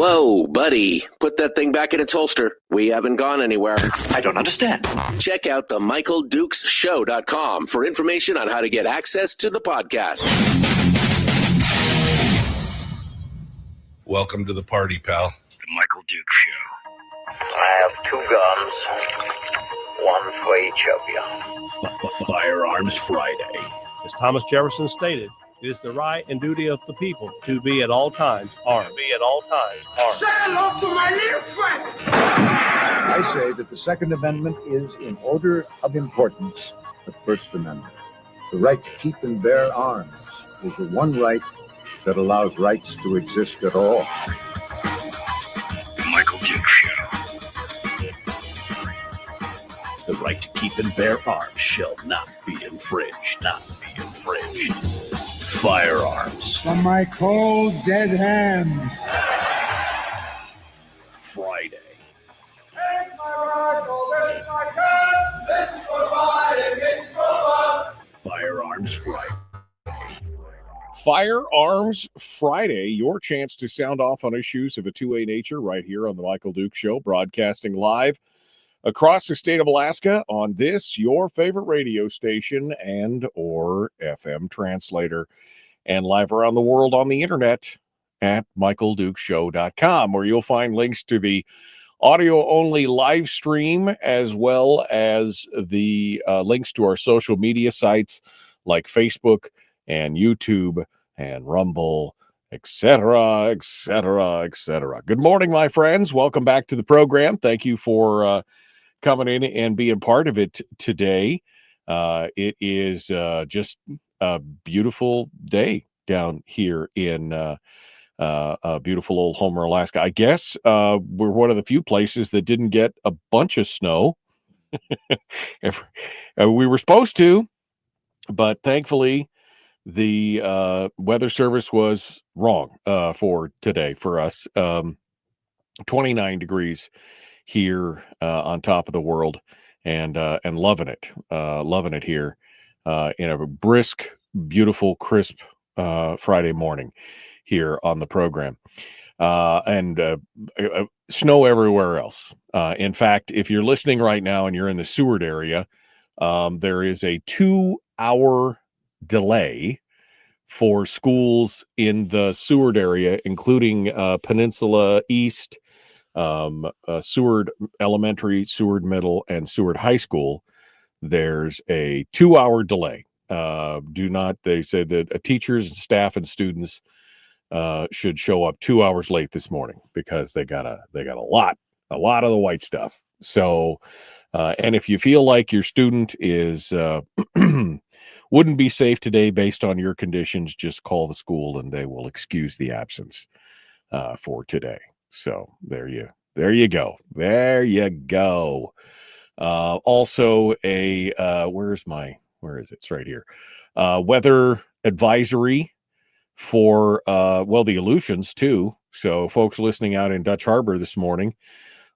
Whoa, buddy. Put that thing back in its holster. We haven't gone anywhere. I don't understand. Check out the MichaelDukesShow.com for information on how to get access to the podcast. Welcome to the party, pal. The Michael Dukes Show. I have 2 guns, one for each of you. Firearms Friday. As Thomas Jefferson stated, it is the right and duty of the people to be at all times armed. Say hello to my little friend. I say that the Second Amendment is, in order of importance, the First Amendment. The right to keep and bear arms is the one right that allows rights to exist at all. The Michael Dukes Show. The right to keep and bear arms shall not be infringed. Firearms. From my cold, dead hands. Friday. Take my rifle, this is my gun, this is for mine, and this is for fun. Firearms Friday. Firearms Friday, your chance to sound off on issues of a two-way nature right here on the Michael Dukes Show, broadcasting live across the state of Alaska on this, your favorite radio station and or FM translator, and live around the world on the internet at michaeldukeshow.com, where you'll find links to the audio-only live stream as well as the links to our social media sites like Facebook and YouTube and Rumble, etc., etc., etc. Good morning, my friends. Welcome back to the program. Thank you for coming in and being part of it today. It is just a beautiful day down here in beautiful old Homer, Alaska. I guess we're one of the few places that didn't get a bunch of snow. We were supposed to, but thankfully the weather service was wrong for today for us. 29 degrees here on top of the world, and loving it here in a brisk, beautiful, crisp Friday morning here on the program, and snow everywhere else. In fact, if you're listening right now and you're in the Seward area, there is a 2-hour delay for schools in the Seward area, including Peninsula East, Seward Elementary, Seward Middle, and Seward High School. There's a 2-hour delay. They say that teachers and staff and students should show up 2 hours late this morning because they got a lot of the white stuff. So, and if you feel like your student is wouldn't be safe today based on your conditions, just call the school and they will excuse the absence for today. So there you go. Also where is it? It's right here. Weather advisory for the Aleutians too. So folks listening out in Dutch Harbor this morning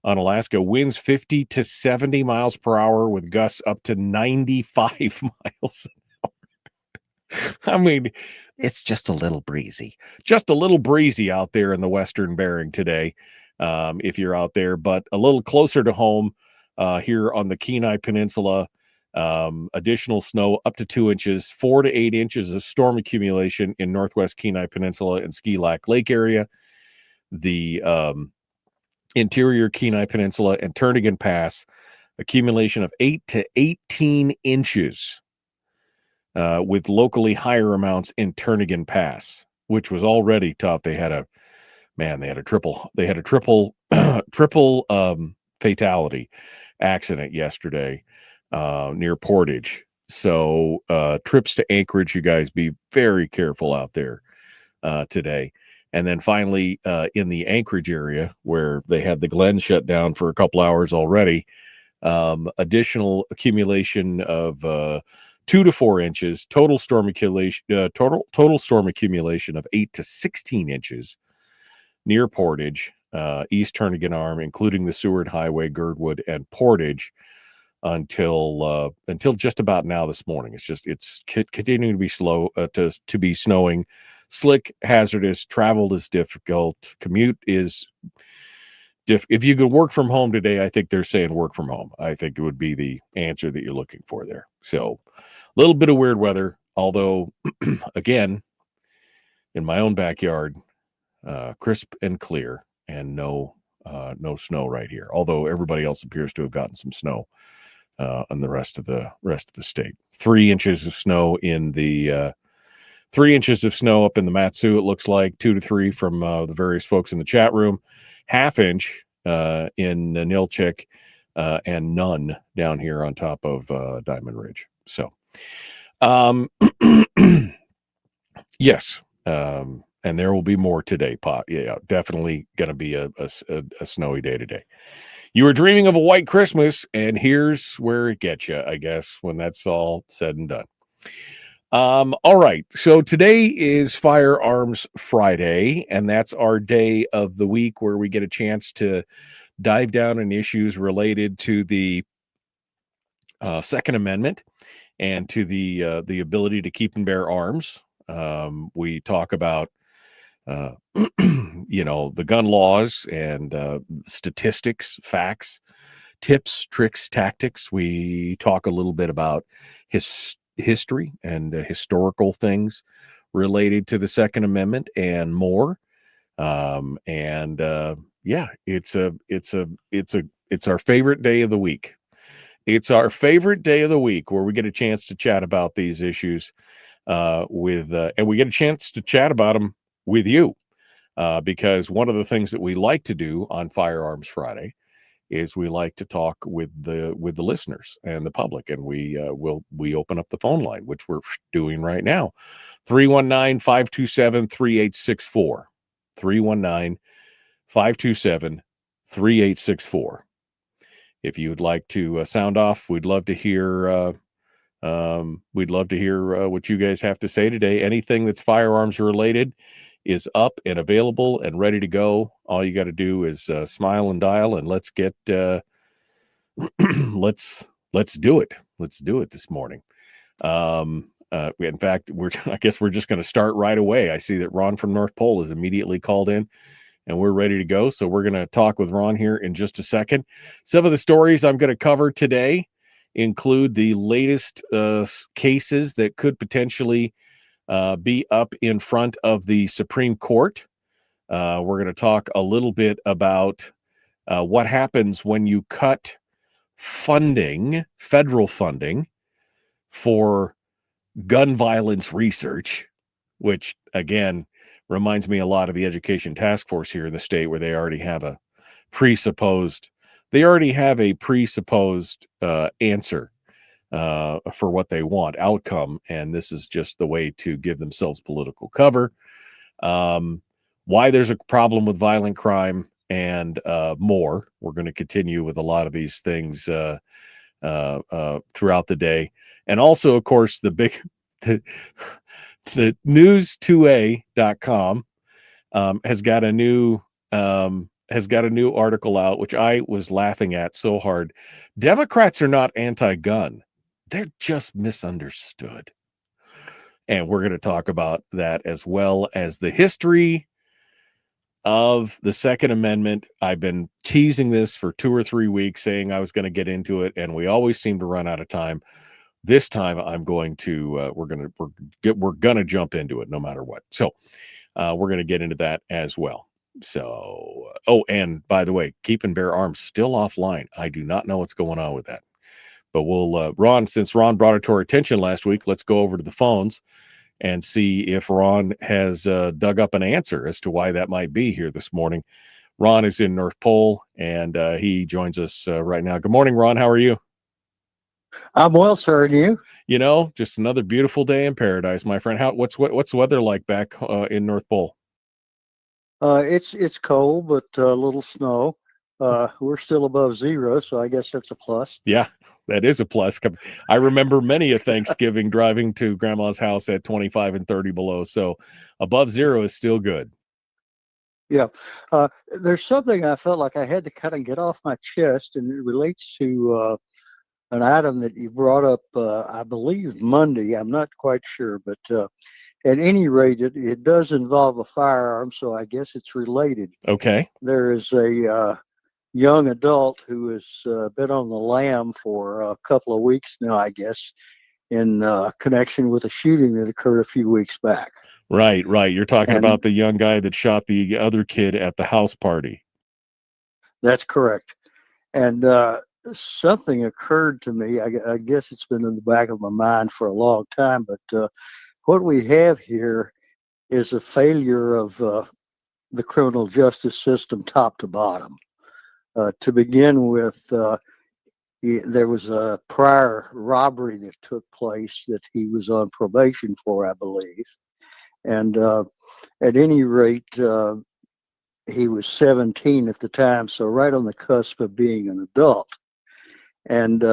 on Alaska, winds 50 to 70 miles per hour with gusts up to 95 miles an hour. I mean, it's just a little breezy out there in the Western Bering today. If you're out there, but a little closer to home here on the Kenai Peninsula, additional snow up to 2 inches, 4 to 8 inches of storm accumulation in Northwest Kenai Peninsula and Ski Lac Lake area. The interior Kenai Peninsula and Turnagain Pass, accumulation of 8 to 18 inches, with locally higher amounts in Turnagain Pass, which was already tough. They had a triple fatality accident yesterday near Portage. So trips to Anchorage, you guys be very careful out there today. And then finally, in the Anchorage area where they had the Glen shut down for a couple hours already, additional accumulation of 2 to 4 inches, total storm accumulation of 8 to 16 inches near Portage, East Turnagain Arm, including the Seward Highway, Girdwood, and Portage, until just about now this morning. It's continuing to be slow to be snowing slick, hazardous, travel is difficult, commute is if you could work from home today, I think they're saying work from home. I think it would be the answer that you're looking for there. So a little bit of weird weather, although again, in my own backyard, crisp and clear, and no snow right here. Although everybody else appears to have gotten some snow on the rest of the state. 3 inches of snow in the 3 inches of snow up in the Matsu. It looks like 2 to 3 from the various folks in the chat room. Half inch in Nilchik, and none down here on top of Diamond Ridge. So, yes, and there will be more today. Yeah, definitely going to be a snowy day today. You were dreaming of a white Christmas, and here's where it gets you, I guess, when that's all said and done. All right. So today is Firearms Friday, and that's our day of the week where we get a chance to dive down in issues related to the Second Amendment and to the ability to keep and bear arms. We talk about the gun laws and statistics, facts, tips, tricks, tactics. We talk a little bit about history and historical things related to the Second Amendment and more. It's our favorite day of the week. It's our favorite day of the week where we get a chance to chat about these issues and we get a chance to chat about them with you, because one of the things that we like to do on Firearms Friday is we like to talk with the listeners and the public, and we open up the phone line, which we're doing right now. 319-527-3864. 319-527-3864. If you would like to sound off, we'd love to hear what you guys have to say today. Anything that's firearms related is up and available and ready to go. All you got to do is smile and dial, and let's get let's do it. Let's do it this morning. In fact, I guess we're just going to start right away. I see that Ron from North Pole is immediately called in, and we're ready to go. So we're going to talk with Ron here in just a second. Some of the stories I'm going to cover today include the latest cases that could potentially be up in front of the Supreme Court. We're going to talk a little bit about what happens when you cut federal funding for gun violence research, which again reminds me a lot of the Education Task Force here in the state, where they already have a presupposed answer for what they want, outcome, and this is just the way to give themselves political cover. Why there's a problem with violent crime and more. We're going to continue with a lot of these things throughout the day, and also, of course, the news2a.com has got a new article out, which I was laughing at so hard. Democrats are not anti-gun. They're just misunderstood. And we're going to talk about that, as well as the history of the Second Amendment. I've been teasing this for 2 or 3 weeks, saying I was going to get into it, and we always seem to run out of time. This time I'm going to we're going to jump into it no matter what. So we're going to get into that as well. So, and by the way, Keep and Bear Arms still offline. I do not know what's going on with that. But we'll, since Ron brought it to our attention last week, let's go over to the phones and see if Ron has dug up an answer as to why that might be here this morning. Ron is in North Pole, and he joins us right now. Good morning, Ron. How are you? I'm well, sir. And you? You know, just another beautiful day in paradise, my friend. What's the weather like back in North Pole? It's cold, but a little snow. We're still above zero, so I guess that's a plus. Yeah, that is a plus. I remember many a Thanksgiving driving to Grandma's house at 25 and 30 below. So above zero is still good. Yeah. There's something I felt like I had to kind of get off my chest, and it relates to an item that you brought up, I believe Monday. I'm not quite sure, but at any rate, it does involve a firearm, so I guess it's related. Okay. There is a young adult who has been on the lam for a couple of weeks now, I guess, in connection with a shooting that occurred a few weeks back. Right. You're talking And about the young guy that shot the other kid at the house party. that's correct. And something occurred to me. I guess it's been in the back of my mind for a long time, but what we have here is a failure of the criminal justice system top to bottom. To begin with, there was a prior robbery that took place that he was on probation for, I believe. And at any rate, he was 17 at the time, so right on the cusp of being an adult. And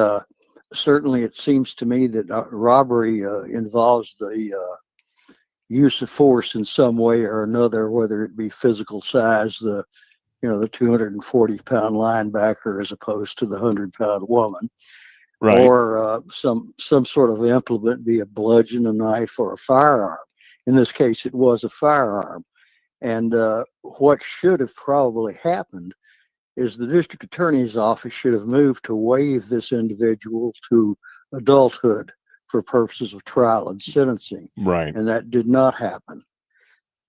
certainly it seems to me that robbery involves the use of force in some way or another, whether it be physical size, the 240-pound linebacker as opposed to the 100-pound woman, Right. or some sort of implement, be a bludgeon, a knife, or a firearm. In this case, it was a firearm. And what should have probably happened is the district attorney's office should have moved to waive this individual to adulthood for purposes of trial and sentencing. Right. And that did not happen.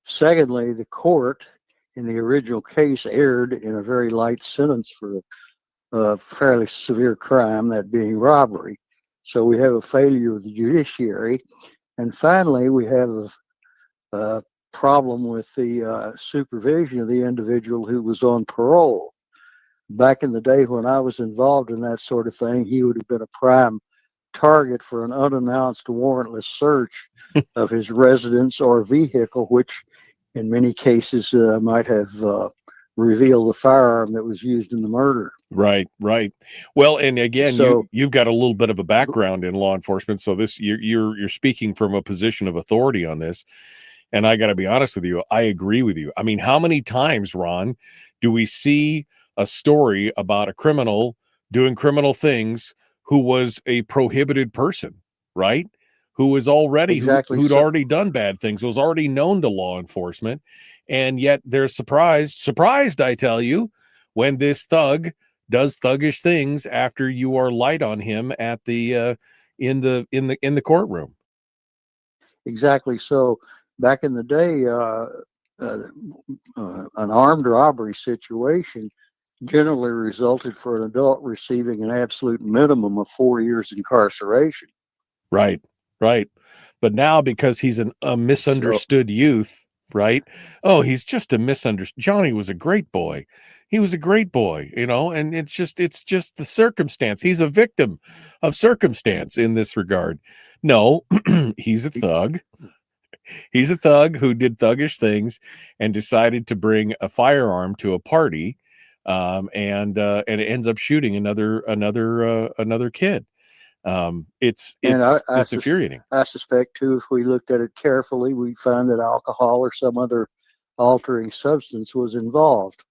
Secondly, the court in the original case erred in a very light sentence for a fairly severe crime, that being robbery. So we have a failure of the judiciary. And finally, we have a problem with the supervision of the individual who was on parole. Back in the day when I was involved in that sort of thing, he would have been a prime target for an unannounced warrantless search of his residence or vehicle, which in many cases might have revealed the firearm that was used in the murder. Right. Well, and again, So, you've got a little bit of a background in law enforcement, so this you're speaking from a position of authority on this. And I got to be honest with you, I agree with you. I mean, how many times, Ron, do we see a story about a criminal doing criminal things who was a prohibited person, right? Who was already, exactly. who'd already done bad things, was already known to law enforcement. And yet they're surprised, I tell you, when this thug does thuggish things after you are light on him at the in the courtroom. Exactly. So back in the day, an armed robbery situation generally resulted for an adult receiving an absolute minimum of 4 years incarceration. Right. But now, because he's a misunderstood youth, right? Oh, he's just a misunderstood. Johnny was a great boy. He was a great boy, and it's just the circumstance. He's a victim of circumstance in this regard. No, he's a thug. He's a thug who did thuggish things and decided to bring a firearm to a party, and it ends up shooting another kid. It's infuriating. I suspect too, if we looked at it carefully, we'd find that alcohol or some other altering substance was involved.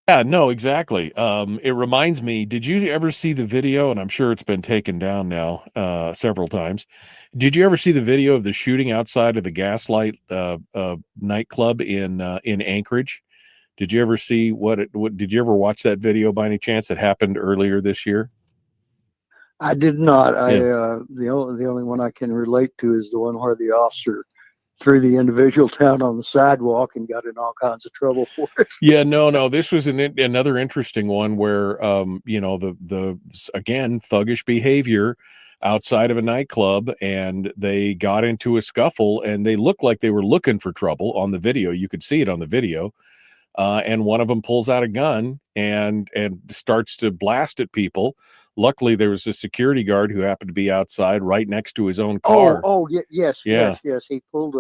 Yeah, no, exactly. It reminds me, did you ever see the video? And I'm sure it's been taken down now several times. Did you ever see the video of the shooting outside of the Gaslight nightclub in Anchorage? Did you ever see did you ever watch that video by any chance? It happened earlier this year. I did not. Yeah. The only one I can relate to is the one where the officer threw the individual down on the sidewalk and got in all kinds of trouble for it. Yeah, no. This was another interesting one where, the again, thuggish behavior outside of a nightclub, and they got into a scuffle, and they looked like they were looking for trouble on the video. You could see it on the video. And one of them pulls out a gun and starts to blast at people. Luckily, there was a security guard who happened to be outside right next to his own car. Yes. He pulled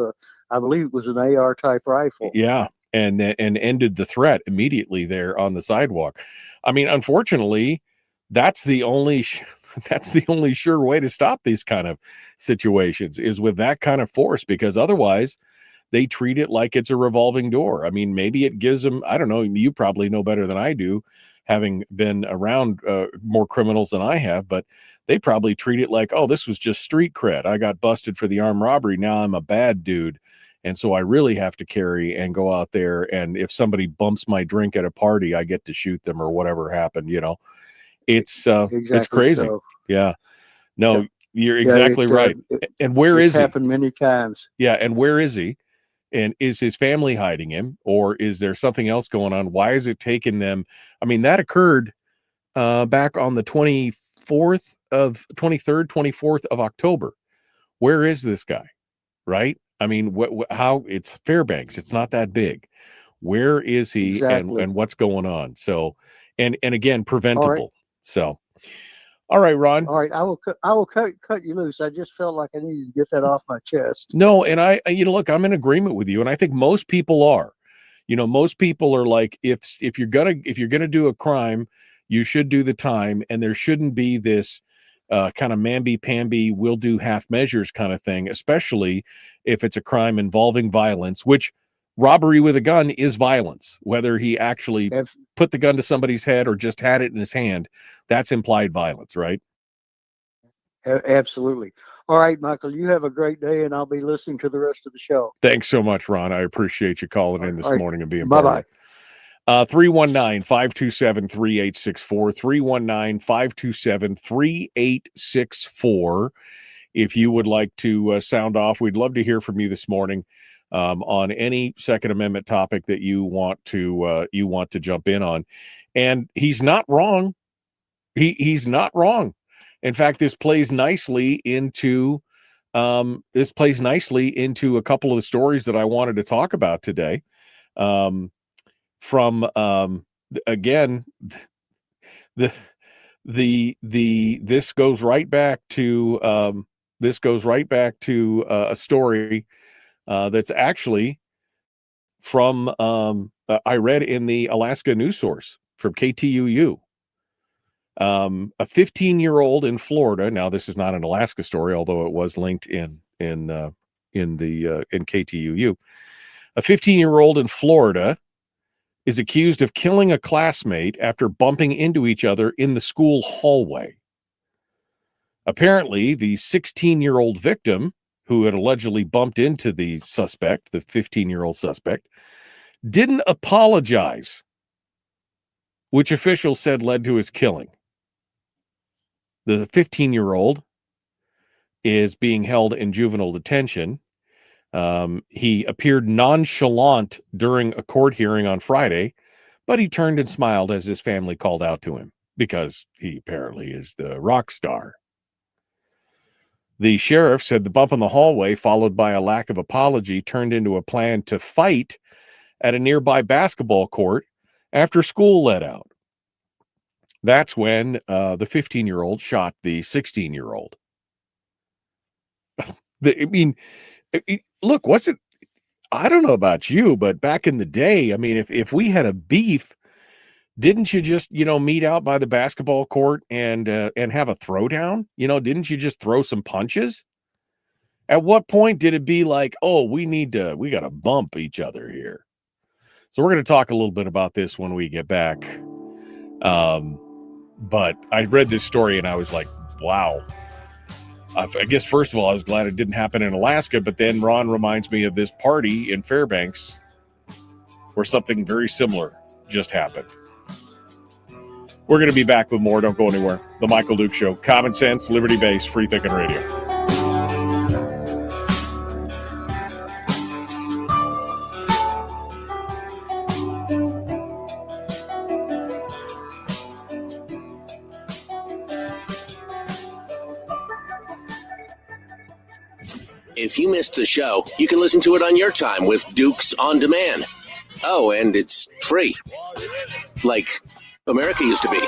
I believe it was an AR type rifle. Yeah, and ended the threat immediately there on the sidewalk. I mean, unfortunately, that's the only sure way to stop these kind of situations is with that kind of force, because otherwise they treat it like it's a revolving door. I mean, maybe it gives them, I don't know, you probably know better than I do, having been around more criminals than I have, but they probably treat it like, oh, this was just street cred. I got busted for the armed robbery. Now I'm a bad dude. And so I really have to carry and go out there. And if somebody bumps my drink at a party, I get to shoot them or whatever happened, you know. It's it's crazy. So. Yeah. No, you're exactly right. And where is he? Happened many times. Yeah. And where is he? And is his family hiding him, or is there something else going on? Why is it taking them? I mean, that occurred back on the 23rd, 24th of October. Where is this guy? Right? I mean, how it's Fairbanks. It's not that big. Where is he? Exactly. And what's going on? So, and again, preventable. Right. So, all right, Ron. All right, I will cut you loose. I just felt like I needed to get that off my chest. No, and I look, I'm in agreement with you, and I think most people are. You know, most people are like, if you're gonna do a crime, you should do the time, and there shouldn't be this kind of mamby-pamby, we'll do half measures kind of thing, especially if it's a crime involving violence, which robbery with a gun is violence. Whether he actually put the gun to somebody's head or just had it in his hand, that's implied violence, right? Absolutely. All right, Michael, you have a great day, and I'll be listening to the rest of the show. Thanks so much, Ron. I appreciate you calling in this morning and being Bye-bye. 319-527-3864, 319-527-3864. If you would like to sound off, we'd love to hear from you this morning on any Second Amendment topic that you want to jump in on. And he's not wrong. He's not wrong. In fact, this plays nicely into a couple of the stories that I wanted to talk about today. Again, this goes right back to a story that's actually from I read in the Alaska News Source from KTUU. A 15-year-old in Florida. Now, this is not an Alaska story, although it was linked in KTUU. A 15-year-old in Florida is accused of killing a classmate after bumping into each other in the school hallway. Apparently, the 16-year-old victim, who had allegedly bumped into the suspect, the 15-year-old suspect, didn't apologize, which officials said led to his killing. The 15-year-old is being held in juvenile detention. He appeared nonchalant during a court hearing on Friday, but he turned and smiled as his family called out to him because he apparently is the rock star. The sheriff said the bump in the hallway, followed by a lack of apology, turned into a plan to fight at a nearby basketball court after school let out. That's when the 15-year-old shot the 16-year-old. Look, I don't know about you, but back in the day, I mean, if we had a beef, didn't you just, meet out by the basketball court and have a throwdown? Didn't you just throw some punches? At what point did it be like, oh, we got to bump each other here? So we're going to talk a little bit about this when we get back. But I read this story and I was like, wow. I guess, first of all, I was glad it didn't happen in Alaska, but then Ron reminds me of this party in Fairbanks where something very similar just happened. We're going to be back with more. Don't go anywhere. The Michael Duke Show. Common sense, liberty-based, free thinking radio. If you missed the show, you can listen to it on your time with Dukes On Demand. Oh, and it's free. Like America used to be.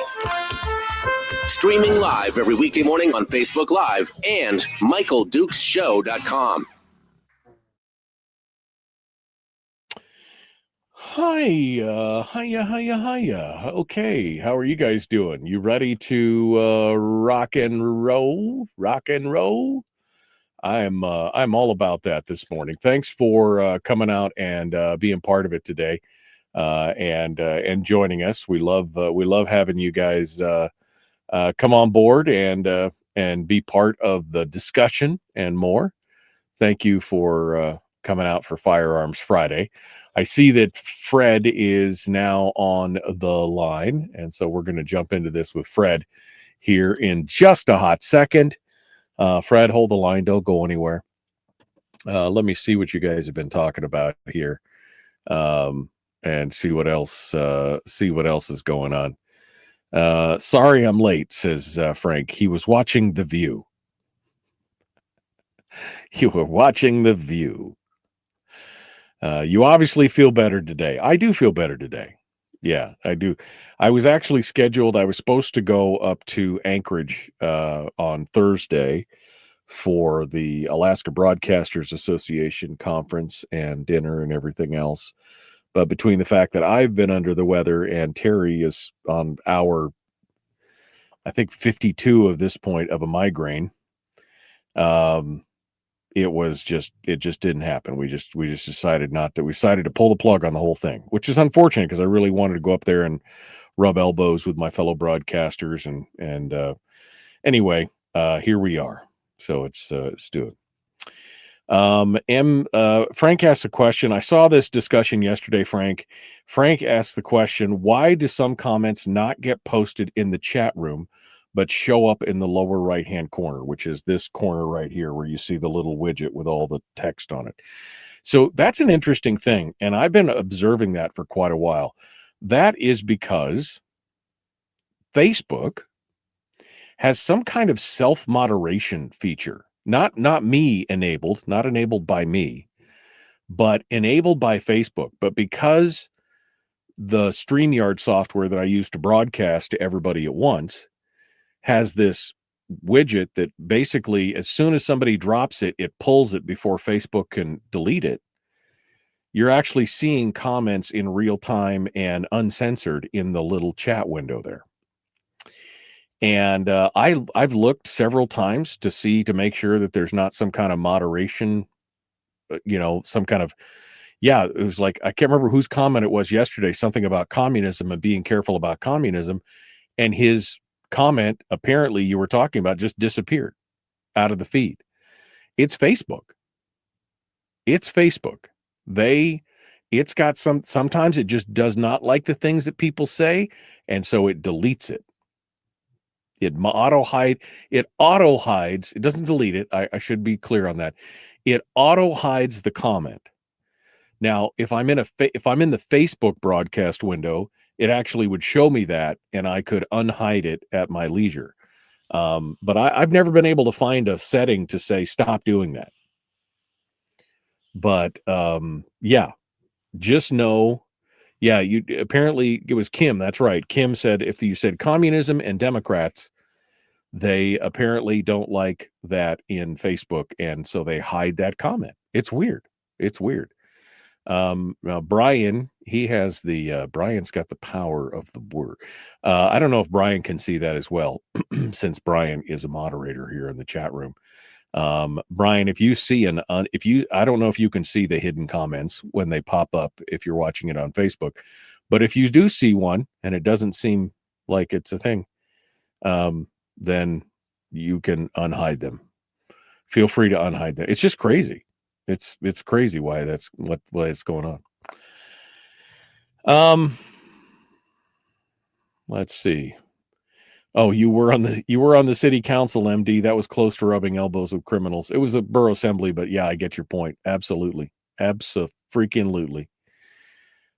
Streaming live every weekday morning on Facebook Live and MichaelDukesShow.com. Hiya. Okay, how are you guys doing? You ready to rock and roll? I'm all about that this morning. Thanks for coming out and being part of it today, and joining us. We love having you guys come on board and be part of the discussion and more. Thank you for coming out for Firearms Friday. I see that Fred is now on the line, and so we're going to jump into this with Fred here in just a hot second. Fred, hold the line. Don't go anywhere. Let me see what you guys have been talking about here, and see what else is going on. Sorry I'm late, says Frank. He was watching The View. You were watching The View. You obviously feel better today. I do feel better today. Yeah, I do. I was actually scheduled. I was supposed to go up to Anchorage on Thursday for the Alaska Broadcasters Association conference and dinner and everything else. But between the fact that I've been under the weather and Terry is on hour, I think 52 of this point of a migraine, it just didn't happen. We just decided not to. We decided to pull the plug on the whole thing, which is unfortunate because I really wanted to go up there and rub elbows with my fellow broadcasters. And anyway, here we are. So it's doing. Frank asked a question. I saw this discussion yesterday, Frank. Frank asked the question, why do some comments not get posted in the chat room, but show up in the lower right-hand corner, which is this corner right here where you see the little widget with all the text on it? So that's an interesting thing, and I've been observing that for quite a while. That is because Facebook has some kind of self-moderation feature, not me enabled, not enabled by me, but enabled by Facebook. But because the StreamYard software that I use to broadcast to everybody at once has this widget that basically, as soon as somebody drops it, it pulls it before Facebook can delete it. You're actually seeing comments in real time and uncensored in the little chat window there. And I've looked several times to make sure that there's not some kind of moderation, some kind of, it was like, I can't remember whose comment it was yesterday, something about communism and being careful about communism. And his comment, apparently you were talking about, just disappeared out of the feed. It's Facebook. It's got sometimes it just does not like the things that people say. And so it deletes it. It auto hides. It doesn't delete it. I should be clear on that. It auto hides the comment. Now, if I'm in the Facebook broadcast window, it actually would show me that, and I could unhide it at my leisure. But I've never been able to find a setting to say stop doing that. But just know. Yeah, apparently it was Kim. That's right. Kim said if you said communism and Democrats, they apparently don't like that in Facebook, and so they hide that comment. It's weird. Now Brian, he has Brian's got the power of the word. I don't know if Brian can see that as well, since Brian is a moderator here in the chat room. Brian, if you see I don't know if you can see the hidden comments when they pop up if you're watching it on Facebook, but if you do see one and it doesn't seem like it's a thing, then you can unhide them. Feel free to unhide them. It's just crazy. It's crazy why it's going on. Let's see. Oh, you were on the city council, MD. That was close to rubbing elbows with criminals. It was a borough assembly, but yeah, I get your point. Absolutely. Abso-freaking-lutely.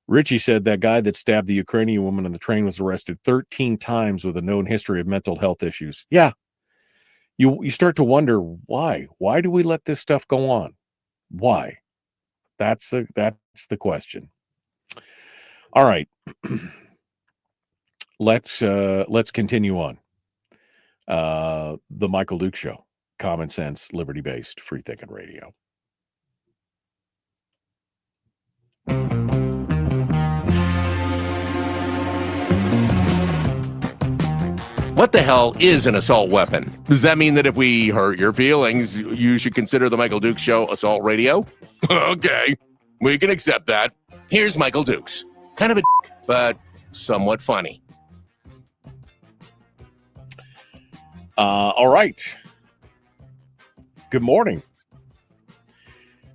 Richie said that guy that stabbed the Ukrainian woman on the train was arrested 13 times with a known history of mental health issues. Yeah. You start to wonder why. Why do we let this stuff go on? Why? That's the question. All right. Let's continue on. The Michael Duke Show. Common sense, liberty-based, free-thinking radio. What the hell is an assault weapon? Does that mean that if we hurt your feelings, you should consider the Michael Dukes Show assault radio? Okay, we can accept that. Here's Michael Dukes. Kind of a dick, but somewhat funny. All right. Good morning.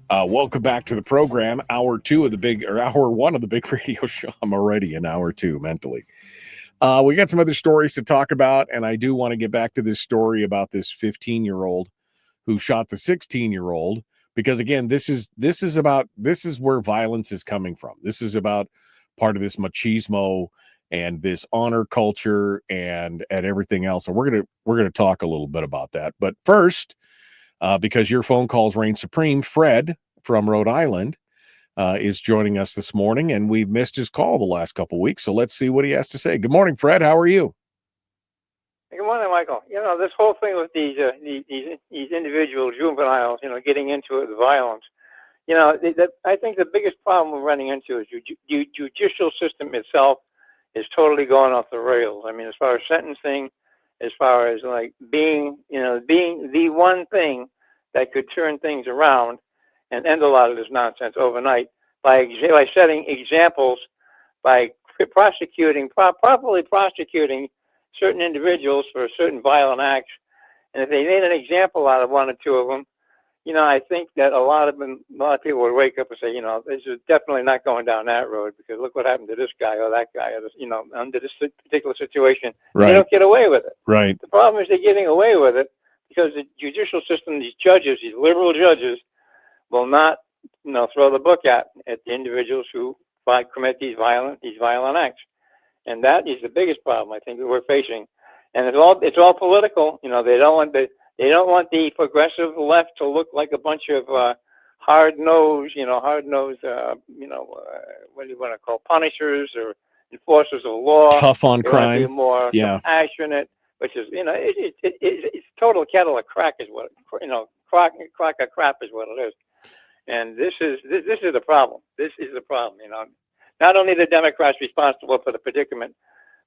Welcome back to the program. Hour one of the big radio show. I'm already in hour 2 mentally. We got some other stories to talk about, and I do want to get back to this story about this 15-year-old who shot the 16-year-old, because again, this is where violence is coming from. This is about part of this machismo and this honor culture and everything else. And we're gonna talk a little bit about that. But first, because your phone calls reign supreme, Fred from Rhode Island is joining us this morning, and we've missed his call the last couple of weeks. So let's see what he has to say. Good morning, Fred. How are you? Good morning, Michael. This whole thing with these individual juveniles, getting into it with violence. I think the biggest problem we're running into is the judicial system itself is totally going off the rails. I mean, as far as sentencing, as far as like being the one thing that could turn things around and end a lot of this nonsense overnight by setting examples, by properly prosecuting certain individuals for certain violent acts. And if they made an example out of one or two of them, I think that a lot of people would wake up and say, this is definitely not going down that road, because look what happened to this guy or that guy, or this, under this particular situation. Right. They don't get away with it. Right. The problem is they're getting away with it because the judicial system, these judges, these liberal judges, will not, throw the book at the individuals who commit these violent acts. And that is the biggest problem I think that we're facing. And it's all political. They don't want the progressive left to look like a bunch of hard-nosed, what do you want to call punishers or enforcers of law. Tough on they want to crime. be more compassionate, which is, it's total kettle of crack is what, crock of crap is what it is. And this is the problem. This is the problem, Not only the Democrats responsible for the predicament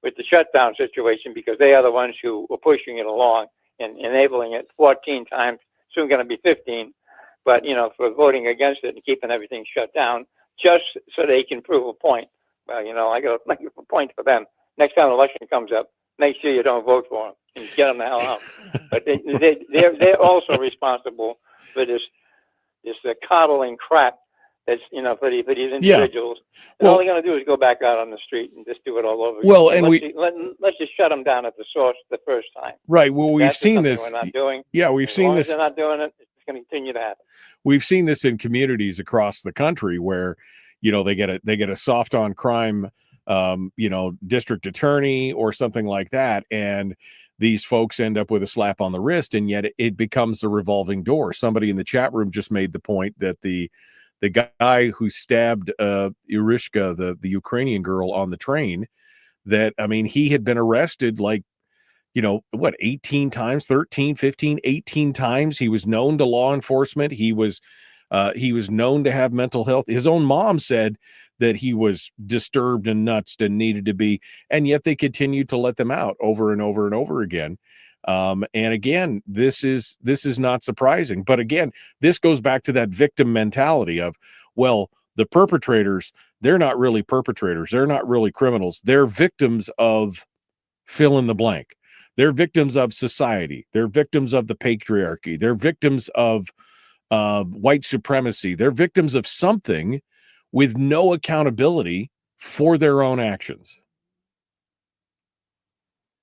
with the shutdown situation, because they are the ones who were pushing it along and enabling it 14 times, soon going to be 15, but, for voting against it and keeping everything shut down just so they can prove a point. Well, I got to make a point for them. Next time an election comes up, make sure you don't vote for them and get them the hell out. But they're also responsible for this coddling crap that's, for these individuals. Yeah. And all they're going to do is go back out on the street and just do it all over Well, again. and let's just shut them down at the source the first time. Right. Well, we've That's seen this. We're not doing. Yeah, we've seen this. As long as they're not doing it, it's going to continue to happen. We've seen this in communities across the country where, they get a soft on crime, district attorney or something like that, and these folks end up with a slap on the wrist, and yet it becomes a revolving door. Somebody in the chat room just made the point that the guy who stabbed Irishka, the Ukrainian girl on the train, that, he had been arrested 18 times, 13, 15, 18 times. He was known to law enforcement. He was known to have mental health. His own mom said that he was disturbed and nuts and needed to be, and yet they continued to let them out over and over and over again. And again, this is not surprising. But again, this goes back to that victim mentality of, well, the perpetrators, they're not really perpetrators. They're not really criminals. They're victims of fill in the blank. They're victims of society. They're victims of the patriarchy. They're victims of white supremacy. They're victims of something with no accountability for their own actions.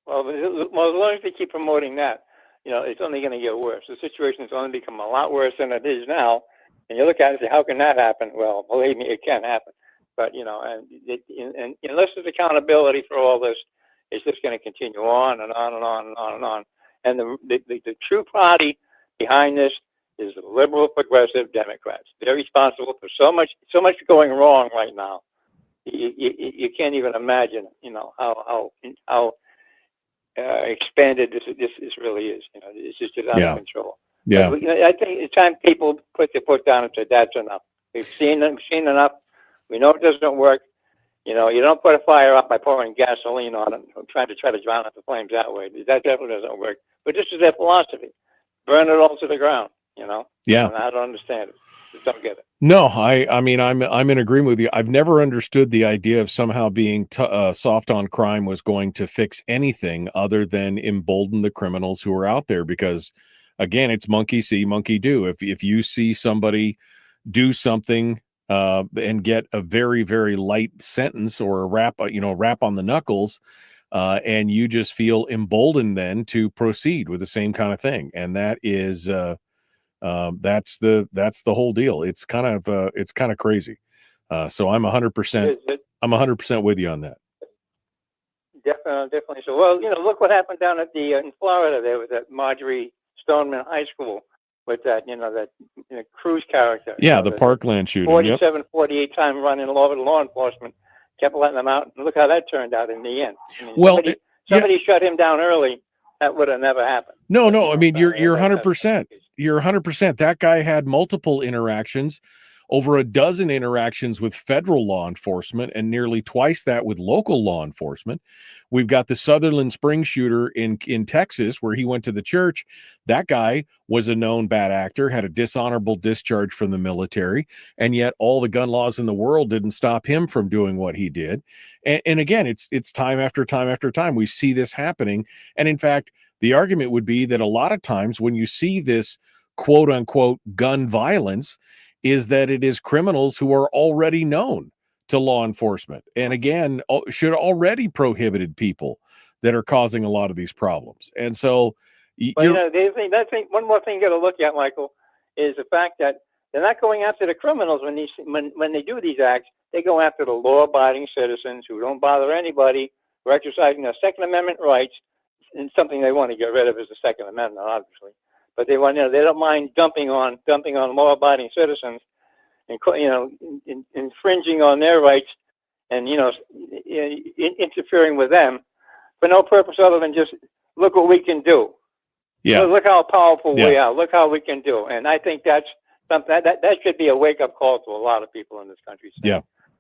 Well, as long as they keep promoting that, it's only going to get worse. The situation has only become a lot worse than it is now. And you look at it and say, how can that happen? Well, believe me, it can happen. But, and unless there's accountability for all this, it's just going to continue on and on and on and on and on. And the true party behind this is the liberal progressive Democrats. They're responsible for so much going wrong right now. You can't even imagine, how expanded this really is. It's just out of control. Yeah. But, I think it's time people put their foot down and say, that's enough. We've seen enough. We know it doesn't work. You know, you don't put a fire out by pouring gasoline on it or try to drown out the flames that way. That definitely doesn't work. But this is their philosophy. Burn it all to the ground, you know? Yeah. And I don't understand it. Just don't get it. No, I mean, I'm in agreement with you. I've never understood the idea of somehow being soft on crime was going to fix anything other than embolden the criminals who are out there. Because, again, it's monkey see, monkey do. If you see somebody do something and get a very, very light sentence or a rap on the knuckles, and you just feel emboldened then to proceed with the same kind of thing, and that is. That's the whole deal. It's kind of crazy. So I'm 100%. I'm 100% with you on that. Definitely. So, well, you know, look what happened down at in Florida there with that Marjorie Stoneman High School with that, Cruz character. Yeah, the Parkland shooting. 47, 48 time running law enforcement kept letting them out. And look how that turned out in the end. I mean, well, somebody shut him down early. That would have never happened. No. I mean, you're 100%. You're 100%. That guy had multiple interactions, over a dozen interactions with federal law enforcement, and nearly twice that with local law enforcement. We've got the Sutherland Springs shooter in Texas, where he went to the church. That guy was a known bad actor, had a dishonorable discharge from the military, and yet all the gun laws in the world didn't stop him from doing what he did. And again, it's time after time after time we see this happening. And in fact, the argument would be that a lot of times when you see this quote unquote gun violence, is that it is criminals who are already known to law enforcement, and again, should already prohibited people that are causing a lot of these problems. And so, one more thing you got to look at, Michael, is the fact that they're not going after the criminals when they do these acts. They go after the law-abiding citizens who don't bother anybody, who are exercising their Second Amendment rights, and something they want to get rid of is the Second Amendment, obviously. But they don't mind dumping on law-abiding citizens, and infringing on their rights, and interfering with them for no purpose other than just look what we can do. Yeah. Look how powerful we are. Look how we can do. And I think that's something that should be a wake-up call to a lot of people in this country. Yeah.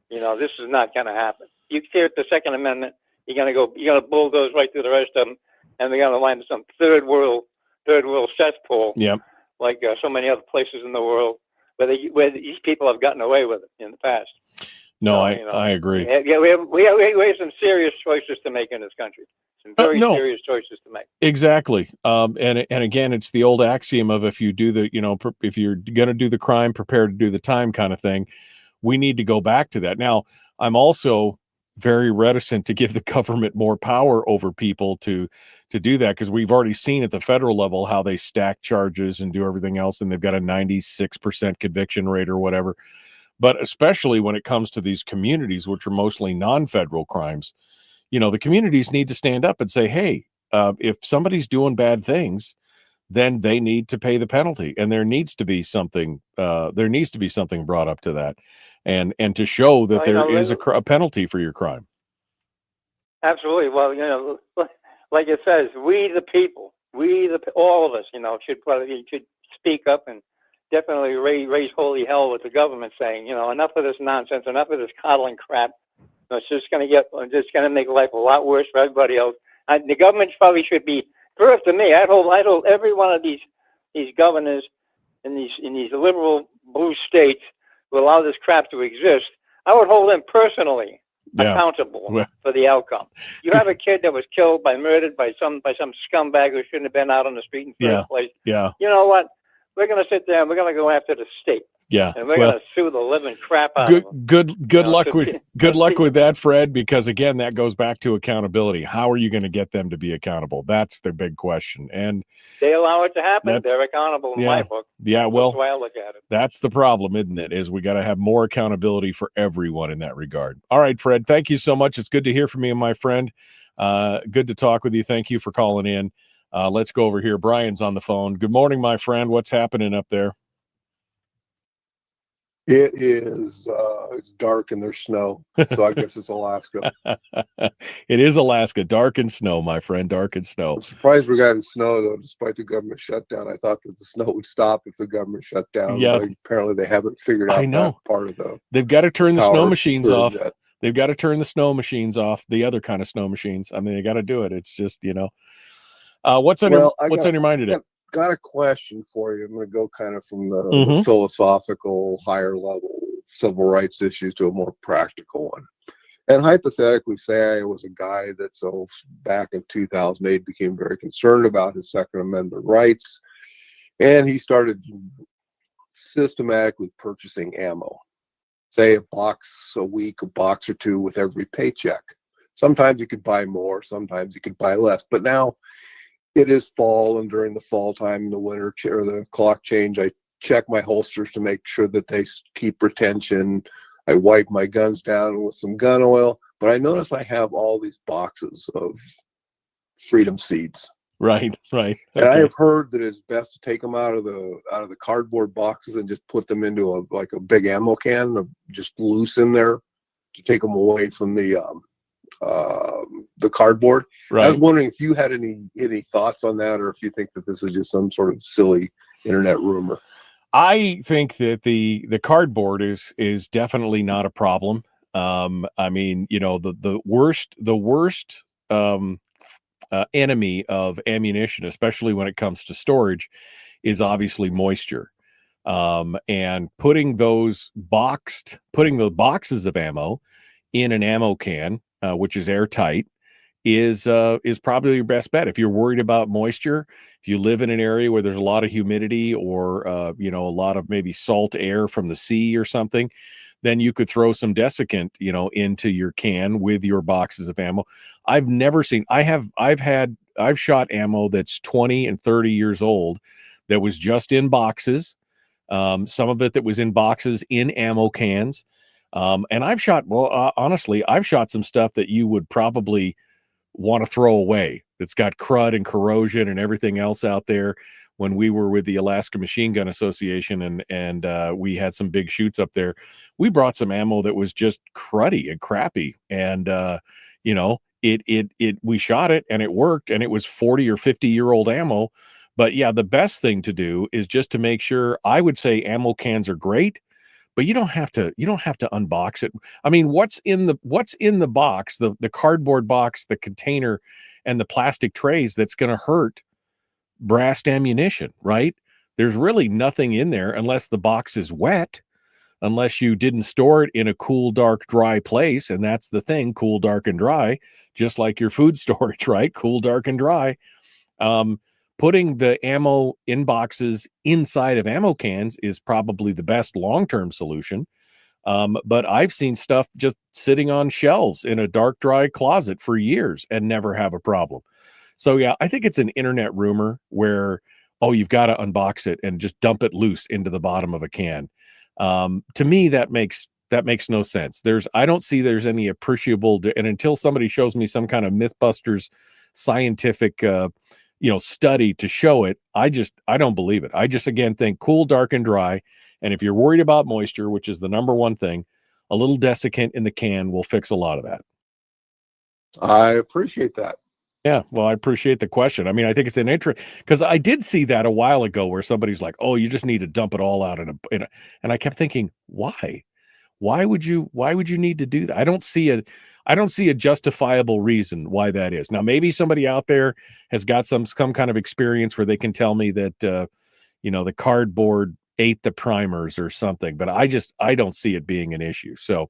This is not going to happen. You hear the Second Amendment, you're gonna bulldoze right through the rest of them, and they're gonna land in some third world cesspool. Yep. Like so many other places in the world where these people have gotten away with it in the past. No, I agree. Yeah, we have some serious choices to make in this country. Some very serious choices to make. Exactly. And again, it's the old axiom of if you're going to do the crime, prepare to do the time kind of thing. We need to go back to that. Now, I'm also very reticent to give the government more power over people to do that, because we've already seen at the federal level how they stack charges and do everything else, and they've got a 96% conviction rate or whatever. But especially when it comes to these communities, which are mostly non-federal crimes, the communities need to stand up and say, hey, if somebody's doing bad things, then they need to pay the penalty, and there needs to be something brought up to that, and to show that there is a penalty for your crime. Absolutely. Well, like it says, we the people, all of us, should speak up and definitely raise holy hell with the government, saying, enough of this nonsense, enough of this coddling crap. It's just going to make life a lot worse for everybody else. The government probably should be first to me. I'd hold every one of these governors in these liberal blue states who allow this crap to exist. I would hold them personally accountable for the outcome. You have a kid that was murdered by some scumbag who shouldn't have been out on the street in the first place. Yeah. You know what? We're going to sit there and we're going to go after the state. Yeah. And we're going to sue the living crap out of them. Good luck with that, Fred, because again, that goes back to accountability. How are you going to get them to be accountable? That's the big question. And they allow it to happen. They're accountable in my book. Yeah, well, that's the way I look at it. That's the problem, isn't it? Is we got to have more accountability for everyone in that regard. All right, Fred, thank you so much. It's good to hear from you, my friend. Good to talk with you. Thank you for calling in. Let's go over here. Brian's on the phone. Good morning, my friend. What's happening up there? It is it's dark and there's snow, so I guess it's Alaska. It is Alaska. Dark and snow, my friend. Dark and snow. I'm surprised we're getting snow, though, despite the government shutdown. I thought that the snow would stop if the government shut down. Yeah. But apparently they haven't figured out that part of the They've got to turn the snow machines off. They've got to turn the snow machines off, the other kind of snow machines. I mean, they got to do it. It's just, what's on your mind today? Got a question for you. I'm going to go kind of from the Mhm. philosophical, higher level civil rights issues to a more practical one. And hypothetically, say I was a guy that back in 2008 became very concerned about his Second Amendment rights, and he started systematically purchasing ammo. Say a box a week, a box or two with every paycheck. Sometimes you could buy more, sometimes you could buy less. But now it is fall, and during the fall time, in the winter or the clock change, I check my holsters to make sure that they keep retention. I wipe my guns down with some gun oil, but I notice I have all these boxes of freedom seeds. Right. And I have heard that it's best to take them out of the cardboard boxes and just put them into a big ammo can, just loose in there to take them away from the cardboard. Right. I was wondering if you had any thoughts on that, or if you think that this is just some sort of silly internet rumor. I think that the cardboard is definitely not a problem. I mean, the worst enemy of ammunition, especially when it comes to storage, is obviously moisture. And putting the boxes of ammo in an ammo can, which is airtight, is probably your best bet. If you're worried about moisture, if you live in an area where there's a lot of humidity or a lot of maybe salt air from the sea or something, then you could throw some desiccant, into your can with your boxes of ammo. I've never seen, I've shot ammo that's 20 and 30 years old that was just in boxes. Some of it that was in boxes in ammo cans. And I've shot, honestly, I've shot some stuff that you would probably want to throw away. It's got crud and corrosion and everything else out there. When we were with the Alaska Machine Gun Association and we had some big shoots up there, we brought some ammo that was just cruddy and crappy. And, we shot it and it worked, and it was 40 or 50-year-old ammo. But yeah, the best thing to do is just to make sure. I would say ammo cans are great, but you don't have to unbox it. I mean, what's in the box, the cardboard box, the container, and the plastic trays that's going to hurt brassed ammunition, right? There's really nothing in there unless the box is wet, unless you didn't store it in a cool, dark, dry place. And that's the thing, cool, dark, and dry, just like your food storage, right? Cool, dark, and dry. Putting the ammo in boxes inside of ammo cans is probably the best long-term solution. But I've seen stuff just sitting on shelves in a dark, dry closet for years and never have a problem. So yeah, I think it's an internet rumor where, you've got to unbox it and just dump it loose into the bottom of a can. To me, that makes no sense. I don't see there's any appreciable, and until somebody shows me some kind of Mythbusters scientific, study to show it, I don't believe it. I just, again, think cool, dark, and dry. And if you're worried about moisture, which is the number one thing, a little desiccant in the can will fix a lot of that. I appreciate that. Yeah, well, I appreciate the question. I mean, I think it's an interest, because I did see that a while ago where somebody's like, "Oh, you just need to dump it all out in a," and I kept thinking, why? Why would you need to do that? I don't see a justifiable reason why that is. Now, maybe somebody out there has got some kind of experience where they can tell me that the cardboard ate the primers or something, but I don't see it being an issue. So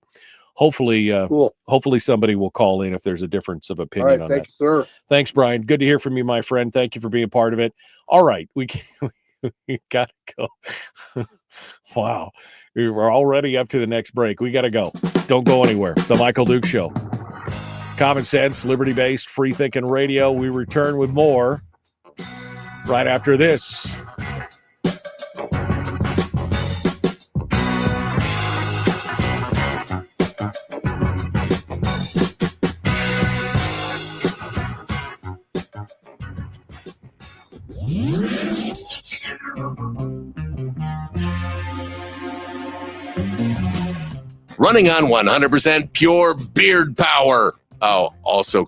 hopefully, cool. Hopefully somebody will call in if there's a difference of opinion. All right, on thank that. you, sir. Thanks, Brian. Good to hear from you, my friend. Thank you for being part of it. All right, we gotta go. Wow, we're already up to the next break. We gotta go. Don't go anywhere. The Michael Duke Show. Common sense, liberty-based, free-thinking radio. We return with more right after this. Running on 100% pure beard power. Oh, also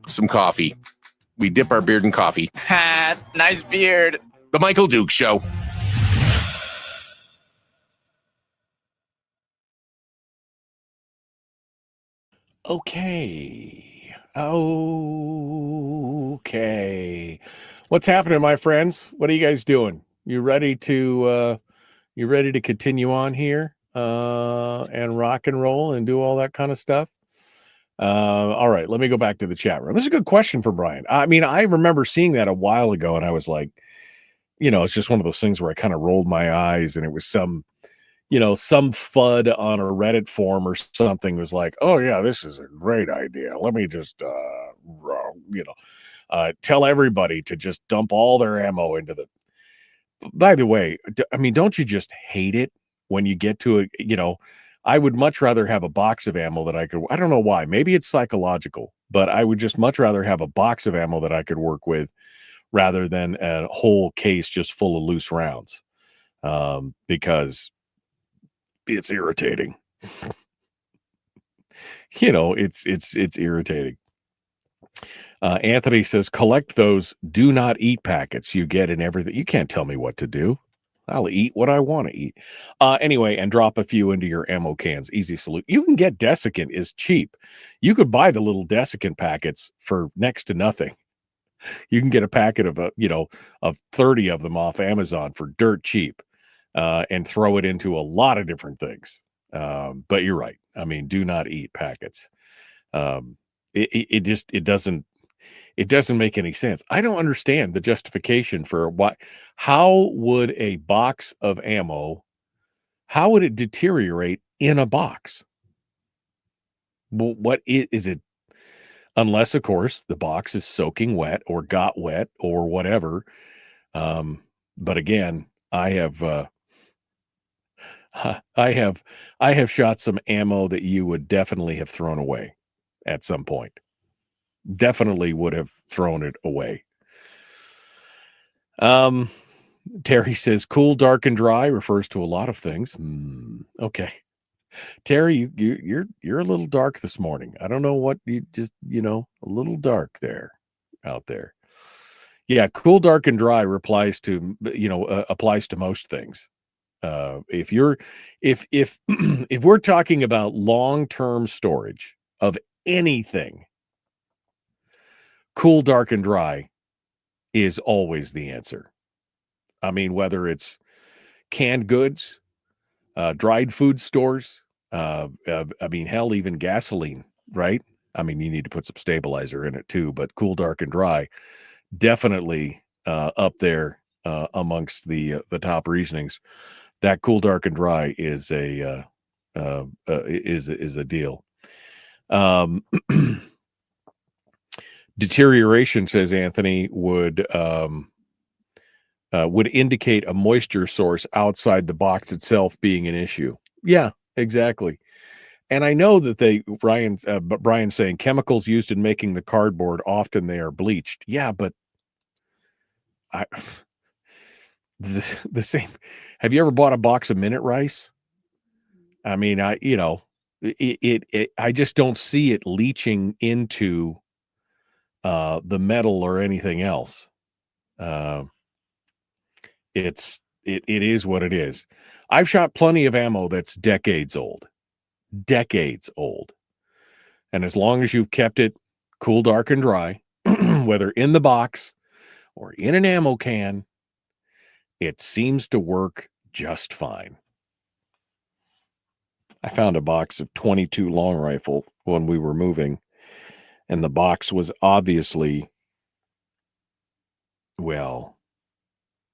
some coffee. We dip our beard in coffee. Nice beard. The Michael Duke Show. Okay. Okay. What's happening, my friends? What are you guys doing? You ready to continue on here and rock and roll and do all that kind of stuff? All right, let me go back to the chat room. This is a good question for Brian. I mean, I remember seeing that a while ago and I was like, it's just one of those things where I kind of rolled my eyes and it was some FUD on a Reddit forum or something was like, oh yeah, this is a great idea. Let me just, tell everybody to just dump all their ammo into the. By the way, I mean, don't you just hate it when you get to I would much rather have a box of ammo that I don't know why, maybe it's psychological, but I would just much rather have a box of ammo that I could work with rather than a whole case just full of loose rounds. Because it's irritating. It's irritating. Anthony says, collect those do not eat packets you get in everything. You can't tell me what to do. I'll eat what I want to eat. Anyway, and drop a few into your ammo cans. Easy salute. You can get desiccant is cheap. You could buy the little desiccant packets for next to nothing. You can get a packet of 30 of them off Amazon for dirt cheap. And throw it into a lot of different things. But you're right. I mean, do not eat packets. It doesn't make any sense. I don't understand the justification for how would a box of ammo, how would it deteriorate in a box? Well, what is it? Unless, of course, the box is soaking wet or got wet or whatever. But again, I have shot some ammo that you would definitely have thrown away at some point. Definitely would have thrown it away. Terry says, cool, dark, and dry refers to a lot of things. Okay. Terry, you're a little dark this morning. I don't know what you just, a little dark out there. Yeah, cool, dark, and dry applies to most things. If we're talking about long-term storage of anything, cool, dark, and dry is always the answer. I mean, whether it's canned goods, dried food stores, I mean, hell, even gasoline, right? I mean, you need to put some stabilizer in it too, but cool, dark, and dry, definitely up there amongst the top reasonings. That cool, dark, and dry is a deal. Deterioration, says Anthony, would indicate a moisture source outside the box itself being an issue. Yeah, exactly. And I know that Brian's saying chemicals used in making the cardboard, often they are bleached. Yeah, but the same. Have you ever bought a box of minute rice? I mean, I just don't see it leaching into the metal or anything else. It is what it is. I've shot plenty of ammo that's decades old. And as long as you've kept it cool, dark, and dry, whether in the box or in an ammo can, it seems to work just fine. I found a box of 22 long rifle when we were moving, and the box was obviously, well,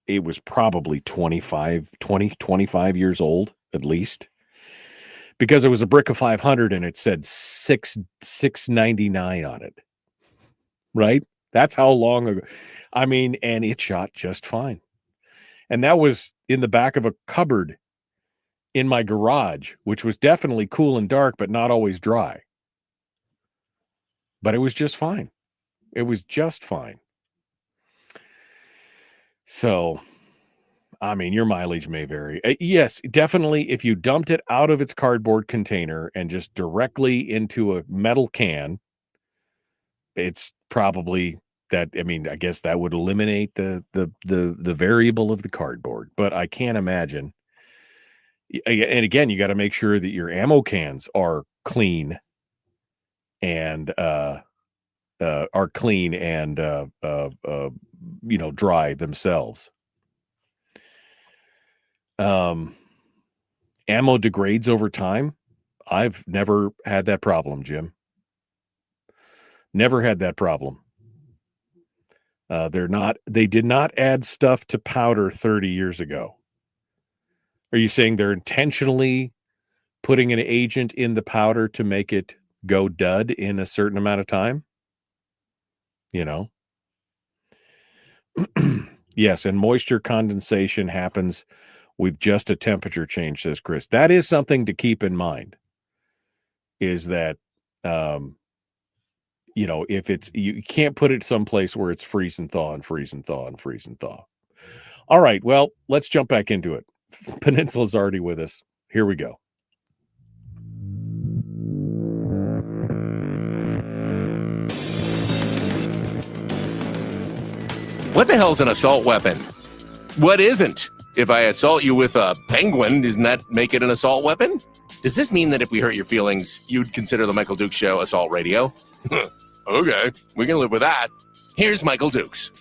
it was probably 25 years old, at least, because it was a brick of 500 and it said $699 on it. Right? That's how long ago. I mean, and it shot just fine. And that was in the back of a cupboard in my garage, which was definitely cool and dark, but not always dry. But it was just fine. It was just fine. So, I mean, your mileage may vary. Yes, definitely. If you dumped it out of its cardboard container and just directly into a metal can, it's probably that. I mean, I guess that would eliminate the variable of the cardboard, but I can't imagine. And again, you got to make sure that your ammo cans are clean and are clean and dry themselves. Ammo degrades over time. I've never had that problem, Jim. Never had that problem. They did not add stuff to powder 30 years ago. Are you saying they're intentionally putting an agent in the powder to make it go dud in a certain amount of time? Yes, and moisture condensation happens with just a temperature change, says Chris. That is something to keep in mind, is that if it's, you can't put it someplace where it's freeze and thaw and freeze and thaw and freeze and thaw. All right, well, let's jump back into it. Peninsula's already with us. Here we go. What the hell's an assault weapon? What isn't? If I assault you with a penguin, doesn't that make it an assault weapon? Does this mean that if we hurt your feelings, you'd consider the Michael Dukes Show assault radio? Okay, we can live with that. Here's Michael Dukes.